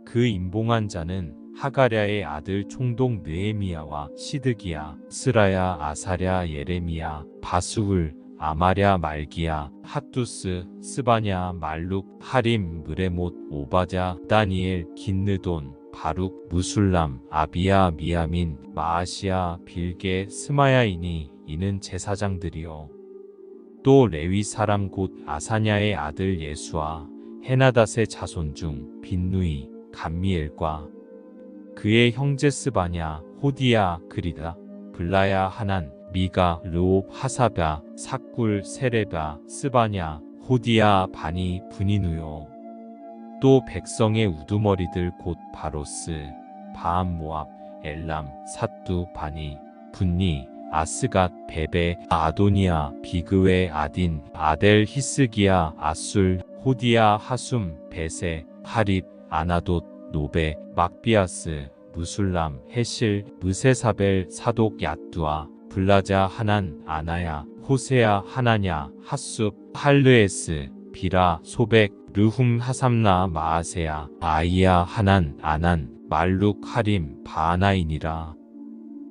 A: 그 임봉한 자는 하가랴의 아들 총독 느헤미야와 시드기야, 스라야, 아사랴, 예레미야, 바수울, 아마랴, 말기야, 핫두스, 스바냐, 말룩, 하림, 느레못, 오바댜, 다니엘, 긴느돈, 바룩, 무술람, 아비야, 미야민, 마아시야, 빌게, 스마야이니 이는 제사장들이요. 또 레위 사람 곧 아사냐의 아들 예수와 헤나닷의 자손 중 빈누이, 감미엘과 그의 형제 스바냐, 호디야, 그리다, 블라야, 하난, 미가, 르옵, 하사랴, 삭굴, 세레랴, 스바냐, 호디야, 바니, 브니누요. 또 백성의 우두머리들 곧 바로스, 바암 모압, 엘람, 삿두, 바니, 분니, 아스갓, 베베, 아도니아, 비그웨, 아딘, 아델, 히스기야, 아술, 호디야, 하숨, 베세, 하립, 아나돗, 노베, 막비아스, 무술람, 헤실, 무세사벨, 사독, 야뚜아, 블라자, 하난, 아나야, 호세야, 하나냐, 핫숲, 할르에스, 비라, 소백, 르훔, 하삼나, 마아세야, 아이야, 하난, 아난, 말룩, 하림, 바하나이니라.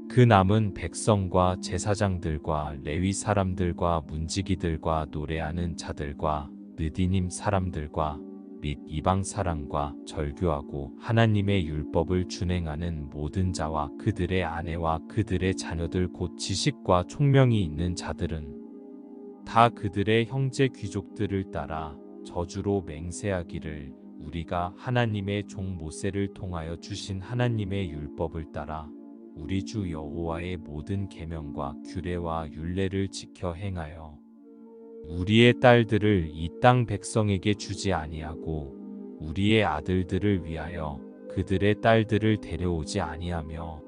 A: 그 남은 백성과 제사장들과 레위 사람들과 문지기들과 노래하는 자들과 느디님 사람들과 및 이방 사람과 절규하고 하나님의 율법을 준행하는 모든 자와 그들의 아내와 그들의 자녀들 곧 지식과 총명이 있는 자들은 다 그들의 형제 귀족들을 따라 저주로 맹세하기를 우리가 하나님의 종 모세를 통하여 주신 하나님의 율법을 따라 우리 주 여호와의 모든 계명과 규례와 율례를 지켜 행하여 우리의 딸들을 이 땅 백성에게 주지 아니하고 우리의 아들들을 위하여 그들의 딸들을 데려오지 아니하며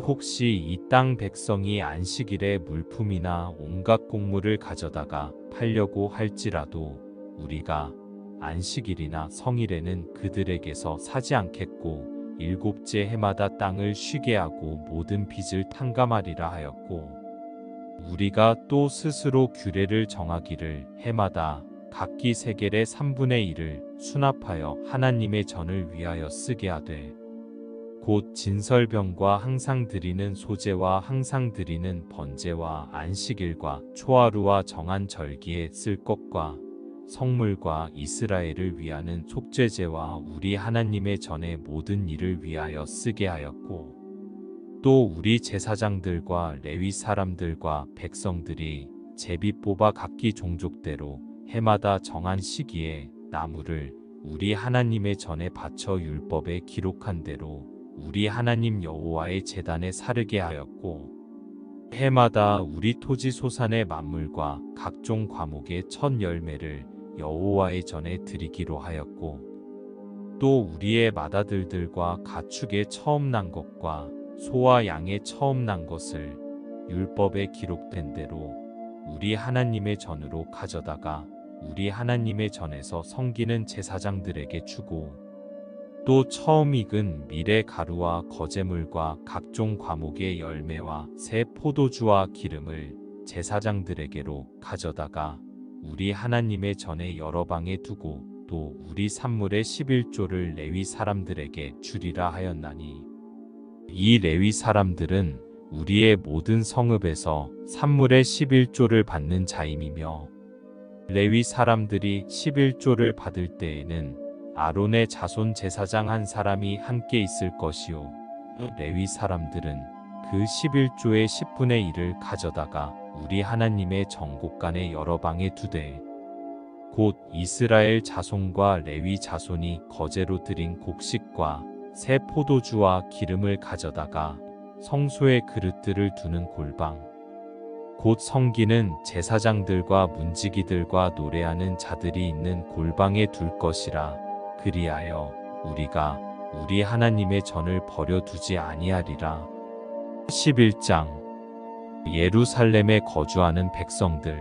A: 혹시 이 땅 백성이 안식일에 물품이나 온갖 곡물을 가져다가 팔려고 할지라도 우리가 안식일이나 성일에는 그들에게서 사지 않겠고 일곱째 해마다 땅을 쉬게 하고 모든 빚을 탕감하리라 하였고 우리가 또 스스로 규례를 정하기를 해마다 각기 세겔의 3분의 1을 수납하여 하나님의 전을 위하여 쓰게 하되 곧 진설병과 항상 드리는 소제와 항상 드리는 번제와 안식일과 초하루와 정한 절기에 쓸 것과 성물과 이스라엘을 위하는 속죄제와 우리 하나님의 전의 모든 일을 위하여 쓰게 하였고 또 우리 제사장들과 레위 사람들과 백성들이 제비 뽑아 각기 종족대로 해마다 정한 시기에 나무를 우리 하나님의 전에 바쳐 율법에 기록한 대로 우리 하나님 여호와의 제단에 사르게 하였고 해마다 우리 토지 소산의 만물과 각종 과목의 첫 열매를 여호와의 전에 드리기로 하였고 또 우리의 맏아들들과 가축의 처음 난 것과 소와 양의 처음 난 것을 율법에 기록된 대로 우리 하나님의 전으로 가져다가 우리 하나님의 전에서 섬기는 제사장들에게 주고 또 처음 익은 밀의 가루와 거제물과 각종 과목의 열매와 새 포도주와 기름을 제사장들에게로 가져다가 우리 하나님의 전에 여러 방에 두고 또 우리 산물의 11조를 레위 사람들에게 주리라 하였나니 이 레위 사람들은 우리의 모든 성읍에서 산물의 11조를 받는 자임이며 레위 사람들이 11조를 받을 때에는 아론의 자손 제사장 한 사람이 함께 있을 것이요 레위 사람들은 그 11조의 10분의 1을 가져다가 우리 하나님의 정곡간의 여러 방에 두되 곧 이스라엘 자손과 레위 자손이 거제로 드린 곡식과 새 포도주와 기름을 가져다가 성소의 그릇들을 두는 골방 곧 섬기는 제사장들과 문지기들과 노래하는 자들이 있는 골방에 둘 것이라 그리하여 우리가 우리 하나님의 전을 버려두지 아니하리라. 11장 예루살렘에 거주하는 백성들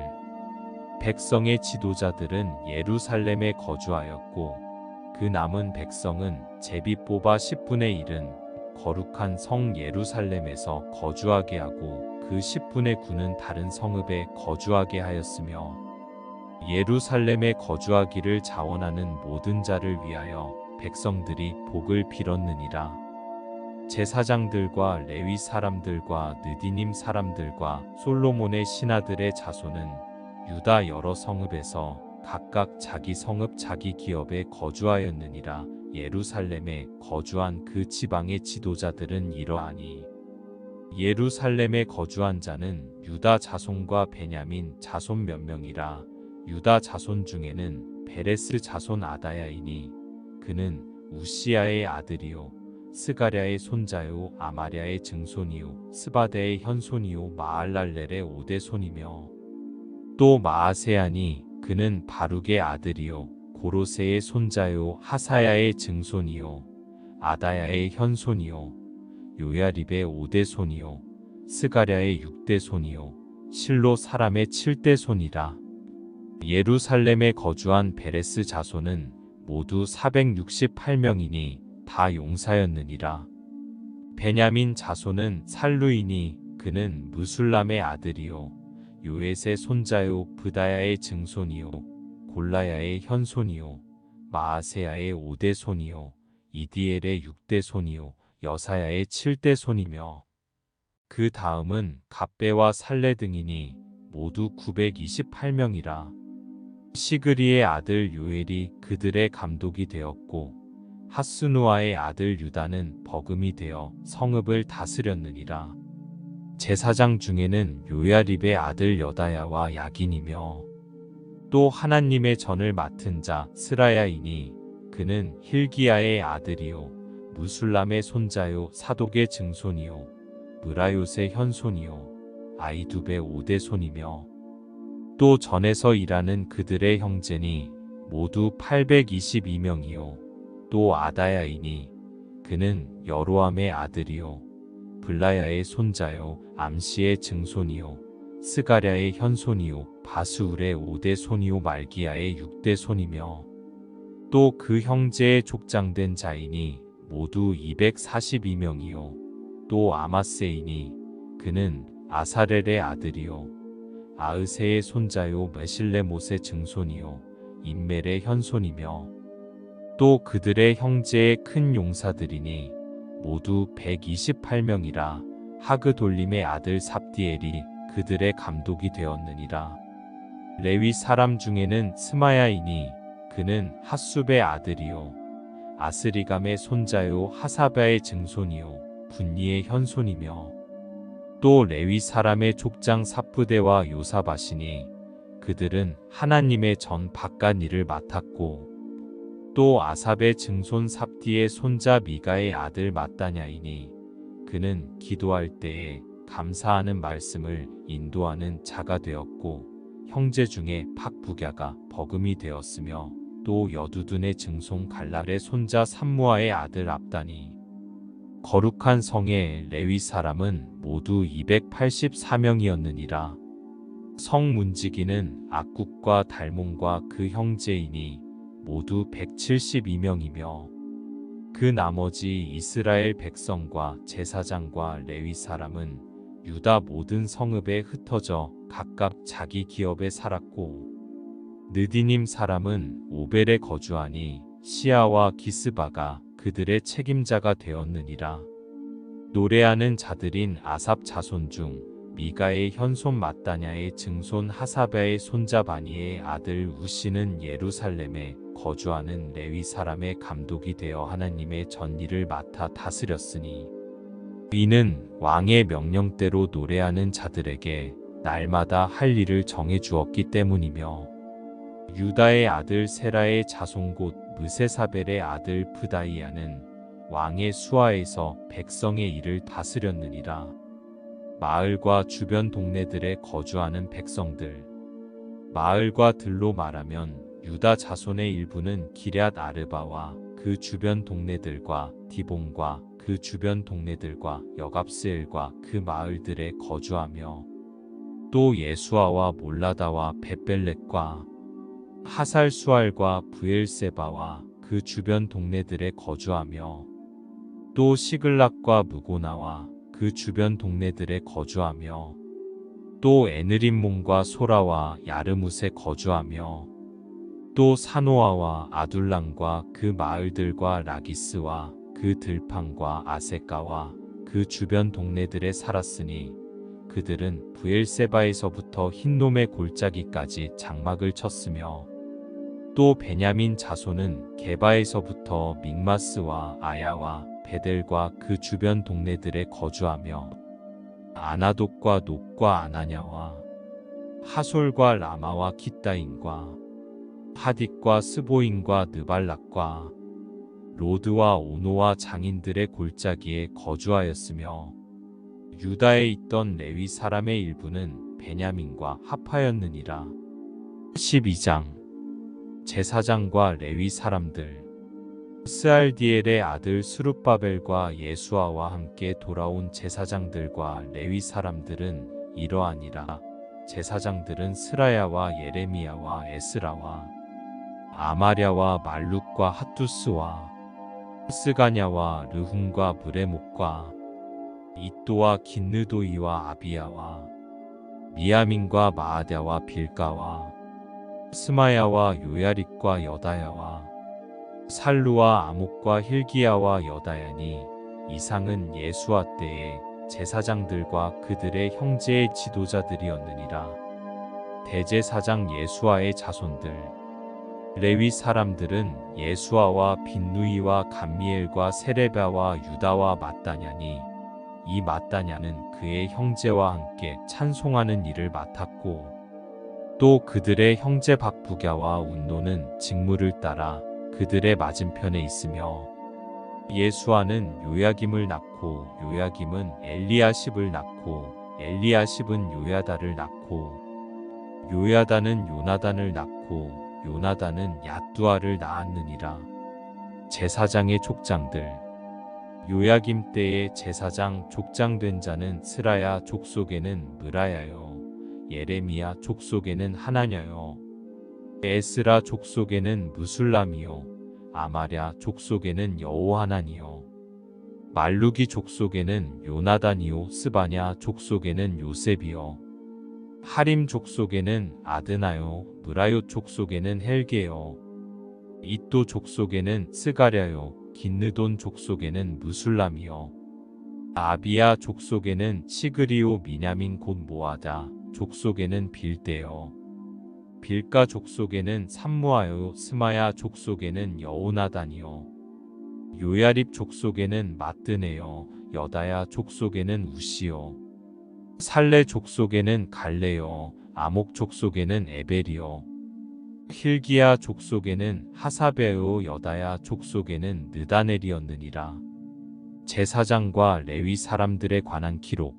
A: 백성의 지도자들은 예루살렘에 거주하였고 그 남은 백성은 제비 뽑아 10분의 1은 거룩한 성 예루살렘에서 거주하게 하고 그 10분의 9는 다른 성읍에 거주하게 하였으며 예루살렘에 거주하기를 자원하는 모든 자를 위하여 백성들이 복을 빌었느니라. 제사장들과 레위 사람들과 느디님 사람들과 솔로몬의 신하들의 자손은 유다 여러 성읍에서 각각 자기 성읍 자기 기업에 거주하였느니라. 예루살렘에 거주한 그 지방의 지도자들은 이러하니 예루살렘에 거주한 자는 유다 자손과 베냐민 자손 몇 명이라. 유다 자손 중에는 베레스 자손 아다야이니 그는 우시야의 아들이요 스가랴의 손자요 아마랴의 증손이요 스바데의 현손이요 마알랄렐의 오대손이며 또 마아세야니 그는 바룩의 아들이요 고로세의 손자요 하사야의 증손이요 아다야의 현손이요 요야립의 오대손이요 스가랴의 육대손이요 실로 사람의 7대손이라. 예루살렘에 거주한 베레스 자손은 모두 468명이니 다 용사였느니라. 베냐민 자손은 살루이니 그는 무술람의 아들이요 요엣의 손자요 브다야의 증손이요 골라야의 현손이요 마아세야의 5대 손이요 이디엘의 6대 손이요 여사야의 7대 손이며 그 다음은 갑배와 살레 등이니 모두 928명이라. 시그리의 아들 요엘이 그들의 감독이 되었고 하스누아의 아들 유다는 버금이 되어 성읍을 다스렸느니라. 제사장 중에는 요야립의 아들 여다야와 야긴이며 또 하나님의 전을 맡은 자 스라야이니 그는 힐기야의 아들이요 무술람의 손자요 사독의 증손이요 브라요스의 현손이요 아이두베 5대 손이며 또 전에서 일하는 그들의 형제니 모두 822명이요 또 아다야이니 그는 여로함의 아들이요 블라야의 손자요 암시의 증손이요 스가랴의 현손이요 바수울의 5대 손이요 말기야의 6대 손이며 또 그 형제의 족장된 자이니 모두 242명이요 또 아마세이니 그는 아사렐의 아들이요 아으세의 손자요 메실레못의 증손이요 인멜의 현손이며 또 그들의 형제의 큰 용사들이니 모두 128명이라. 하그돌림의 아들 삽디엘이 그들의 감독이 되었느니라. 레위 사람 중에는 스마야이니 그는 핫숲의 아들이요 아스리감의 손자요 하사바의 증손이요 분니의 현손이며 또 레위 사람의 족장 삽부대와 요사바시니 그들은 하나님의 전 바깥 일을 맡았고 또 아삽의 증손 삽디의 손자 미가의 아들 마따냐이니 그는 기도할 때에 감사하는 말씀을 인도하는 자가 되었고 형제 중에 팍부갸가 버금이 되었으며 또 여두둔의 증손 갈랄의 손자 삼무아의 아들 압다니 거룩한 성의 레위 사람은 모두 284명이었느니라. 성 문지기는 악국과 달몬과 그 형제이니 모두 172명이며 그 나머지 이스라엘 백성과 제사장과 레위 사람은 유다 모든 성읍에 흩어져 각각 자기 기업에 살았고 느디님 사람은 오벨에 거주하니 시아와 기스바가 그들의 책임자가 되었느니라. 노래하는 자들인 아삽 자손 중 미가의 현손 마따냐의 증손 하사바의 손자 바니의 아들 우시는 예루살렘에 거주하는 레위 사람의 감독이 되어 하나님의 전일을 맡아 다스렸으니 이는 왕의 명령대로 노래하는 자들에게 날마다 할 일을 정해 주었기 때문이며 유다의 아들 세라의 자손 곧 무세사벨의 아들 프다이아는 왕의 수하에서 백성의 일을 다스렸느니라. 마을과 주변 동네들에 거주하는 백성들 마을과 들로 말하면 유다 자손의 일부는 기럇 아르바와 그 주변 동네들과 디본과 그 주변 동네들과 여갑스엘과 그 마을들에 거주하며 또 예수아와 몰라다와 벳벨렛과 하살수알과 부엘세바와 그 주변 동네들에 거주하며 또 시글락과 무고나와 그 주변 동네들에 거주하며 또 에느림몬과 소라와 야르뭇에 거주하며 또 사노아와 아둘람과 그 마을들과 라기스와 그 들판과 아세가와 그 주변 동네들에 살았으니 그들은 부엘세바에서부터 흰놈의 골짜기까지 장막을 쳤으며 또 베냐민 자손은 게바에서부터 믹마스와 아야와 베델과 그 주변 동네들에 거주하며 아나돗과 녹과 아나냐와 하솔과 라마와 기따임과 하딕과 스보임과 느발락과 로드와 오노와 장인들의 골짜기에 거주하였으며 유다에 있던 레위 사람의 일부는 베냐민과 합하였느니라. 12장 제사장과 레위 사람들 스알디엘의 아들 스룹바벨과 예수아와 함께 돌아온 제사장들과 레위 사람들은 이러하니라. 제사장들은 스라야와 예레미야와 에스라와 아마랴와 말룩과 핫두스와 스가냐와 르훔과 브레목과 이또와 긴느도이와 아비야와 미야민과 마아랴와 빌가와 스마야와 요야립과 여다야와 살루와 아목과 힐기야와 여다야니 이상은 예수와 때의 제사장들과 그들의 형제의 지도자들이었느니라. 대제사장 예수아의 자손들 레위 사람들은 예수아와 빈누이와 감미엘과 세레바와 유다와 mat다냐니 이 mat다냐는 그의 형제와 함께 찬송하는 일을 맡았고 또 그들의 형제 박부갸와 운노는 직무를 따라 그들의 맞은편에 있으며 예수아는 요야김을 낳고 요야김은 엘리야십을 낳고 엘리야십은 요야다를 낳고 요야다는 요나단을 낳고 요나단은 얏두아를 낳았느니라. 제사장의 족장들 요야김 때에 제사장 족장된 자는 스라야 족속에는 느라야요 예레미야 족속에는 하나냐요 에스라 족속에는 무술람이요 아마랴 족속에는 여호하나니요 말루기 족속에는 요나단이요 스바냐 족속에는 요셉이요 하림 족속에는 아드나요 무라요 족속에는 헬게요 이또 족속에는 스가랴요 긴느돈 족속에는 무술람이요 아비야 족속에는 시그리오 미냐민 곧 모아다 족속에는 빌대요 빌가 족속에는 삼무아요 스마야 족속에는 여호나단이요 요야립 족속에는 마뜨네요 여다야 족속에는 우시요 살레 족속에는 갈레요 아목 족속에는 에벨이요 힐기야 족속에는 하사베요 여다야 족속에는 느다넬이었느니라. 제사장과 레위 사람들에 관한 기록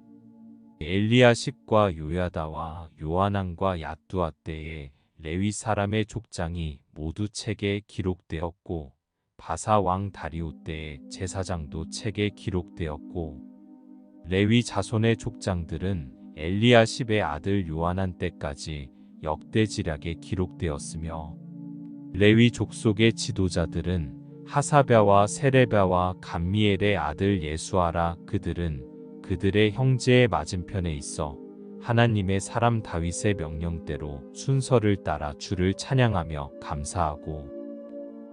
A: 엘리야십과 요야다와 요하난과 얏두아 때에 레위 사람의 족장이 모두 책에 기록되었고 바사 왕 다리오 때에 제사장도 책에 기록되었고 레위 자손의 족장들은 엘리야십의 아들 요하난 때까지 역대지략에 기록되었으며 레위 족속의 지도자들은 하사랴와 세레바와 감미엘의 아들 예수아라. 그들은 그들의 형제의 맞은편에 있어 하나님의 사람 다윗의 명령대로 순서를 따라 주를 찬양하며 감사하고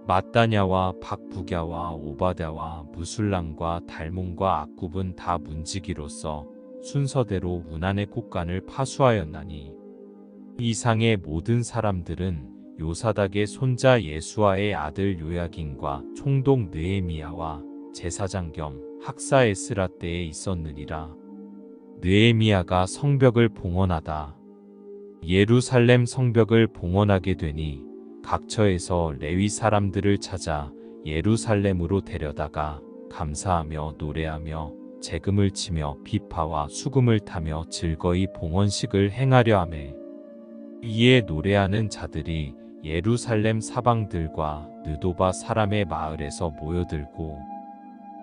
A: mat다냐와 박부갸와 오바댜와 무술람과 달몬과 악굽은 다 문지기로서 순서대로 문안의 곳간을 파수하였나니 이상의 모든 사람들은 요사닥의 손자 예수아의 아들 요야긴과 총독 느헤미야와 제사장 겸 학사 에스라 때에 있었느니라. 느헤미야가 성벽을 봉헌하다. 예루살렘 성벽을 봉헌하게 되니 각처에서 레위 사람들을 찾아 예루살렘으로 데려다가 감사하며 노래하며 재금을 치며 비파와 수금을 타며 즐거이 봉헌식을 행하려 하매 이에 노래하는 자들이 예루살렘 사방들과 느도바 사람의 마을에서 모여들고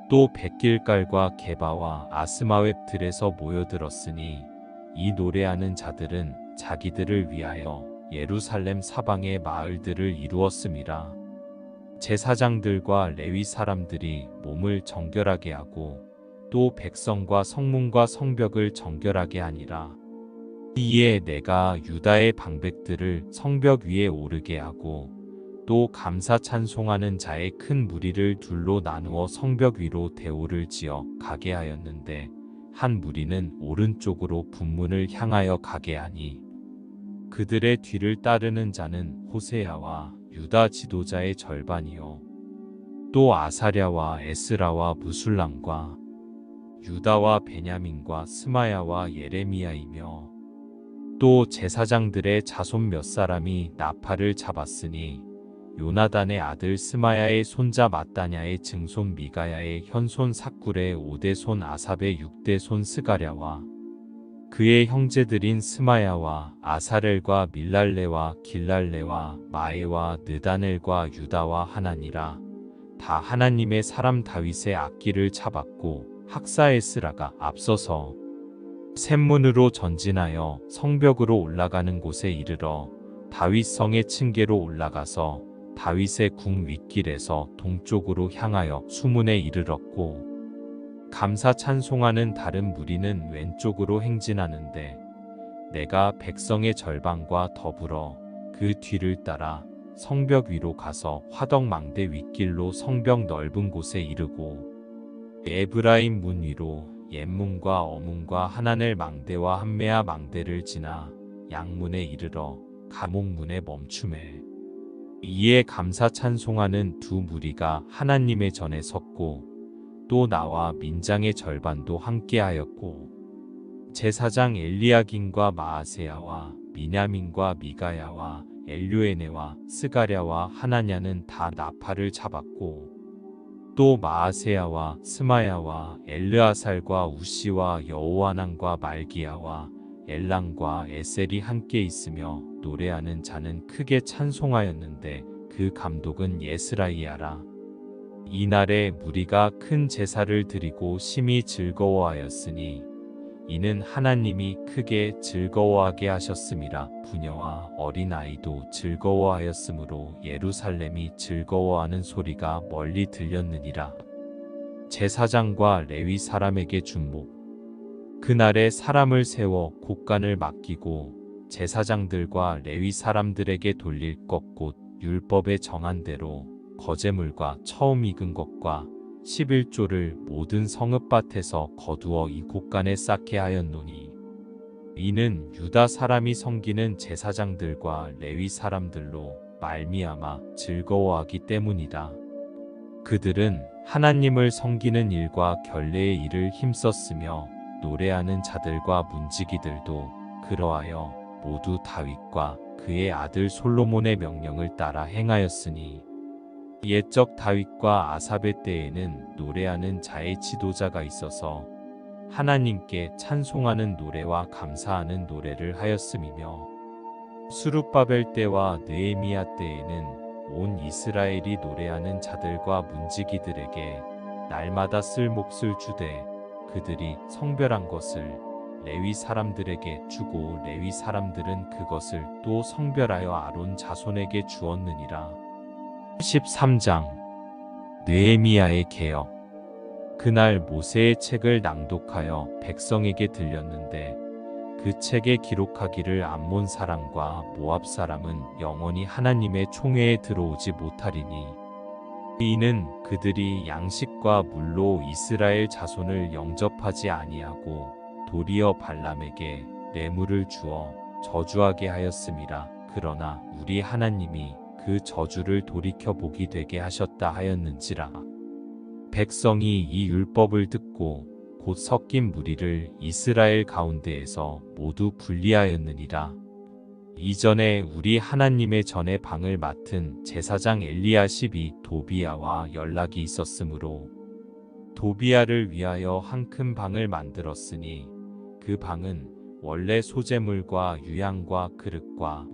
A: 또 백길갈과 게바와 아스마웻들에서 모여들었으니 이 노래하는 자들은 자기들을 위하여 예루살렘 사방의 마을들을 이루었음이라. 제사장들과 레위 사람들이 몸을 정결하게 하고 또 백성과 성문과 성벽을 정결하게 하니라. 이에 내가 유다의 방백들을 성벽 위에 오르게 하고 또 감사 찬송하는 자의 큰 무리를 둘로 나누어 성벽 위로 대오를 지어 가게 하였는데 한 무리는 오른쪽으로 분문을 향하여 가게 하니 그들의 뒤를 따르는 자는 호세야와 유다 지도자의 절반이요 또 아사랴와 에스라와 무술람과 유다와 베냐민과 스마야와 예레미야이며 또 제사장들의 자손 몇 사람이 나팔을 잡았으니 요나단의 아들 스마야의 손자 mat다냐의 증손 미가야의 현손 삭굴의 5대손 아삽의 6대손 스가랴와 그의 형제들인 스마야와 아사렐과 밀랄레와 길랄레와 마에와 느다넬과 유다와 하나니라. 다 하나님의 사람 다윗의 악기를 잡았고 학사 에스라가 앞서서 샘문으로 전진하여 성벽으로 올라가는 곳에 이르러 다윗 성의 층계로 올라가서 다윗의 궁 윗길에서 동쪽으로 향하여 수문에 이르렀고 감사 찬송하는 다른 무리는 왼쪽으로 행진하는데 내가 백성의 절반과 더불어 그 뒤를 따라 성벽 위로 가서 화덕망대 윗길로 성벽 넓은 곳에 이르고 에브라임 문 위로 옛문과 어문과 하나넬 망대와 한메아 망대를 지나 양문에 이르러 감옥문에 멈추매 이에 감사 찬송하는 두 무리가 하나님의 전에 섰고 또 나와 민장의 절반도 함께하였고 제사장 엘리야긴과 마아세야와 미냐민과 미가야와 엘료에네와 스가랴와 하나냐는 다 나팔을 잡았고 또 마아세야와 스마야와 엘르아살과 우시와 여호하난과 말기야와 엘랑과 에셀이 함께 있으며 노래하는 자는 크게 찬송하였는데 그 감독은 예스라이야라. 이날에 무리가 큰 제사를 드리고 심히 즐거워하였으니 이는 하나님이 크게 즐거워하게 하셨음이라. 부녀와 어린아이도 즐거워하였으므로 예루살렘이 즐거워하는 소리가 멀리 들렸느니라. 제사장과 레위 사람에게 준목. 그날에 사람을 세워 곡간을 맡기고 제사장들과 레위 사람들에게 돌릴 것 곧 율법에 정한 대로 거제물과 처음 익은 것과 11조를 모든 성읍밭에서 거두어 이 곡간에 쌓게 하였노니 이는 유다 사람이 섬기는 제사장들과 레위 사람들로 말미암아 즐거워하기 때문이다. 그들은 하나님을 섬기는 일과 결례의 일을 힘썼으며 노래하는 자들과 문지기들도 그러하여 모두 다윗과 그의 아들 솔로몬의 명령을 따라 행하였으니 옛적 다윗과 아삽의 때에는 노래하는 자의 지도자가 있어서 하나님께 찬송하는 노래와 감사하는 노래를 하였음이며 수룹바벨 때와 느헤미야 때에는 온 이스라엘이 노래하는 자들과 문지기들에게 날마다 쓸 몫을 주되 그들이 성별한 것을 레위 사람들에게 주고 레위 사람들은 그것을 또 성별하여 아론 자손에게 주었느니라. 13장 느헤미야의 개혁. 그날 모세의 책을 낭독하여 백성에게 들렸는데 그 책에 기록하기를 암몬 사람과 모압 사람은 영원히 하나님의 총회에 들어오지 못하리니 이는 그들이 양식과 물로 이스라엘 자손을 영접하지 아니하고 도리어 발람에게 뇌물을 주어 저주하게 하였음이라. 그러나 우리 하나님이 그 저주를 돌이켜 보기 되게 하셨다 하였는지라. 백성이 이 율법을 듣고 곧 섞인 무리를 이스라엘 가운데에서 모두 분리하였느니라. 이전에 우리 하나님의 전에 방을 맡은 제사장 엘리야십이 도비야와 연락이 있었으므로 도비야를 위하여 한 큰 방을 만들었으니 그 방은 원래 소재물과 유향과 그릇과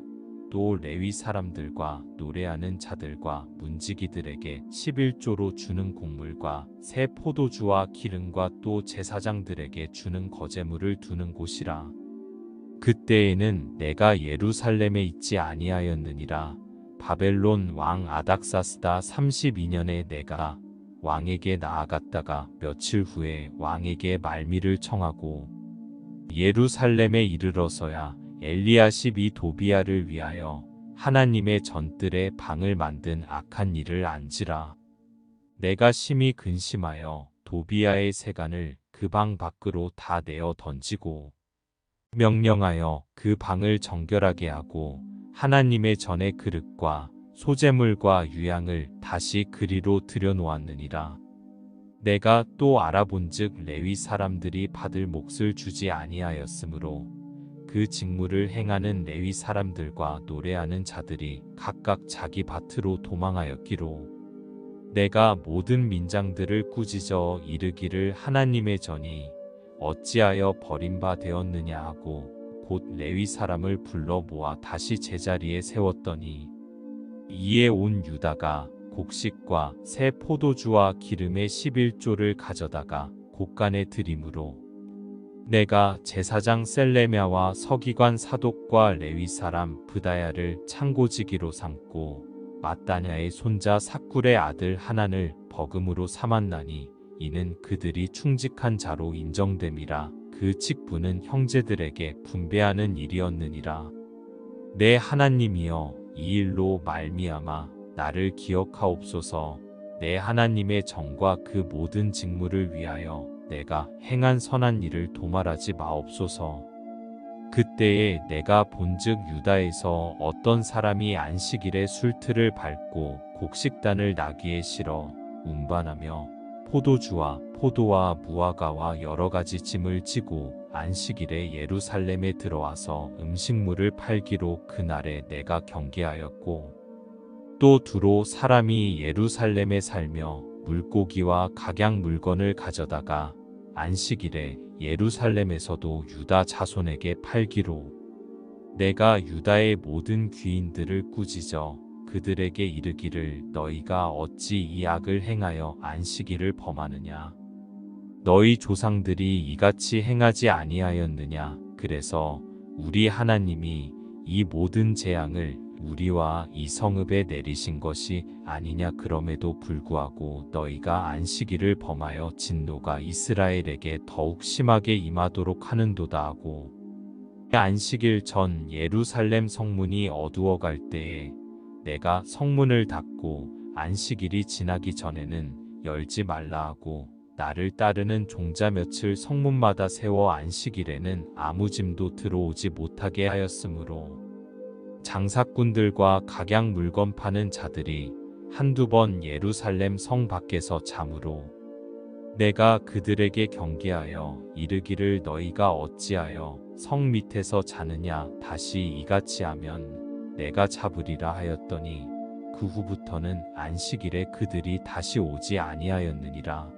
A: 또 레위 사람들과 노래하는 자들과 문지기들에게 11조로 주는 곡물과 새 포도주와 기름과 또 제사장들에게 주는 거제물을 두는 곳이라. 그때에는 내가 예루살렘에 있지 아니하였느니라. 바벨론 왕 아닥사스다 32년에 내가 왕에게 나아갔다가 며칠 후에 왕에게 말미를 청하고 예루살렘에 이르러서야 엘리야십이 도비야를 위하여 하나님의 전뜰에 방을 만든 악한 일을 안지라. 내가 심히 근심하여 도비야의 세간을 그 방 밖으로 다 내어 던지고 명령하여 그 방을 정결하게 하고 하나님의 전의 그릇과 소재물과 유향을 다시 그리로 들여놓았느니라. 내가 또 알아본즉 레위 사람들이 받을 몫을 주지 아니하였으므로 그 직무를 행하는 레위 사람들과 노래하는 자들이 각각 자기 밭으로 도망하였기로 내가 모든 민장들을 꾸짖어 이르기를 하나님의 전이 어찌하여 버림바 되었느냐 하고 곧 레위 사람을 불러 모아 다시 제자리에 세웠더니 이에 온 유다가 곡식과 새 포도주와 기름의 11조를 가져다가 곡간에 드림으로 내가 제사장 셀레мя와 서기관 사독과 레위 사람 브다야를 창고지기로 삼고 마따냐의 손자 삭굴의 아들 하난을 버금으로 삼았나니 이는 그들이 충직한 자로 인정됨이라. 그 직분은 형제들에게 분배하는 일이었느니라. 내 하나님이여, 이 일로 말미암아 나를 기억하옵소서. 내 하나님의 정과 그 모든 직무를 위하여 내가 행한 선한 일을 도말하지 마옵소서. 그때에 내가 본즉 유다에서 어떤 사람이 안식일에 술틀을 밟고 곡식단을 나귀에 실어 운반하며 포도주와 포도와 무화과와 여러 가지 짐을 지고 안식일에 예루살렘에 들어와서 음식물을 팔기로 그날에 내가 경계하였고, 또 두로 사람이 예루살렘에 살며 물고기와 각양 물건을 가져다가 안식일에 예루살렘에서도 유다 자손에게 팔기로 내가 유다의 모든 귀인들을 꾸짖어 그들에게 이르기를 너희가 어찌 이 악을 행하여 안식일을 범하느냐. 너희 조상들이 이같이 행하지 아니하였느냐. 그래서 우리 하나님이 이 모든 재앙을 우리와 이 성읍에 내리신 것이 아니냐. 그럼에도 불구하고 너희가 안식일을 범하여 진노가 이스라엘에게 더욱 심하게 임하도록 하는도다 하고, 안식일 전 예루살렘 성문이 어두워갈 때에 내가 성문을 닫고 안식일이 지나기 전에는 열지 말라 하고, 나를 따르는 종자 며칠 성문마다 세워 안식일에는 아무 짐도 들어오지 못하게 하였으므로 장사꾼들과 각양 물건 파는 자들이 한두 번 예루살렘 성 밖에서 잠으로 내가 그들에게 경계하여 이르기를 너희가 어찌하여 성 밑에서 자느냐. 다시 이같이 하면 내가 잡으리라 하였더니 그 후부터는 안식일에 그들이 다시 오지 아니하였느니라.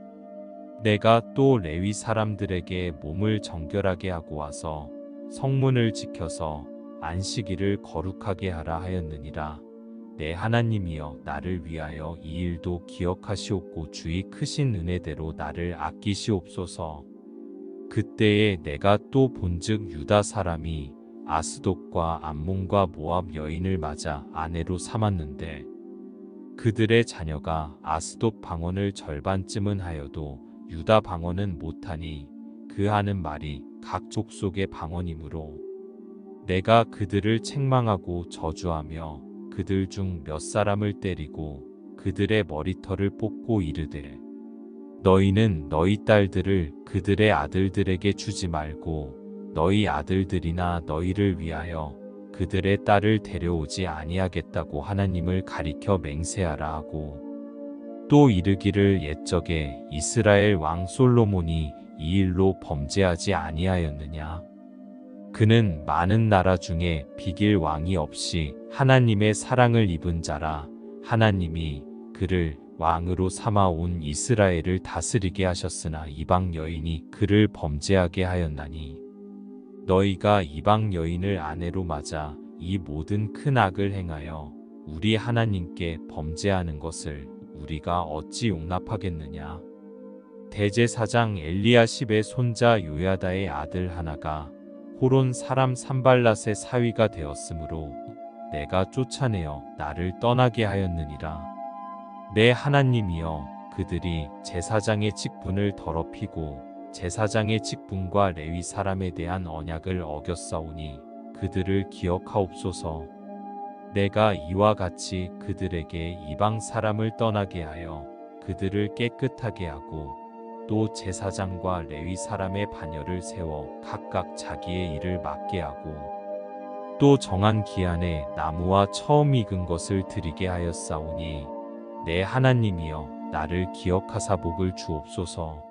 A: 내가 또 레위 사람들에게 몸을 정결하게 하고 와서 성문을 지켜서 안식일을 거룩하게 하라 하였느니라. 내 하나님이여, 나를 위하여 이 일도 기억하시옵고 주의 크신 은혜대로 나를 아끼시옵소서. 그때에 내가 또 본즉 유다 사람이 아스돗과 암몬과 모압 여인을 맞아 아내로 삼았는데, 그들의 자녀가 아스돗 방언을 절반쯤은 하여도 유다 방언은 못하니 그 하는 말이 각 족속의 방언이므로 내가 그들을 책망하고 저주하며 그들 중 몇 사람을 때리고 그들의 머리털을 뽑고 이르되, 너희는 너희 딸들을 그들의 아들들에게 주지 말고 너희 아들들이나 너희를 위하여 그들의 딸을 데려오지 아니하겠다고 하나님을 가리켜 맹세하라 하고, 또 이르기를 옛적에 이스라엘 왕 솔로몬이 이 일로 범죄하지 아니하였느냐. 그는 많은 나라 중에 비길 왕이 없이 하나님의 사랑을 입은 자라. 하나님이 그를 왕으로 삼아온 이스라엘을 다스리게 하셨으나 이방 여인이 그를 범죄하게 하였나니, 너희가 이방 여인을 아내로 맞아 이 모든 큰 악을 행하여 우리 하나님께 범죄하는 것을 우리가 어찌 용납하겠느냐. 대제사장 엘리야십의 손자 요야다의 아들 하나가 호론 사람 산발랏의 사위가 되었으므로 내가 쫓아내어 나를 떠나게 하였느니라. 내 하나님이여, 그들이 제사장의 직분을 더럽히고 제사장의 직분과 레위 사람에 대한 언약을 어겼사오니 그들을 기억하옵소서. 내가 이와 같이 그들에게 이방 사람을 떠나게 하여 그들을 깨끗하게 하고, 또 제사장과 레위 사람의 반열을 세워 각각 자기의 일을 맡게 하고, 또 정한 기한에 나무와 처음 익은 것을 드리게 하였사오니 내 하나님이여, 나를 기억하사 복을 주옵소서.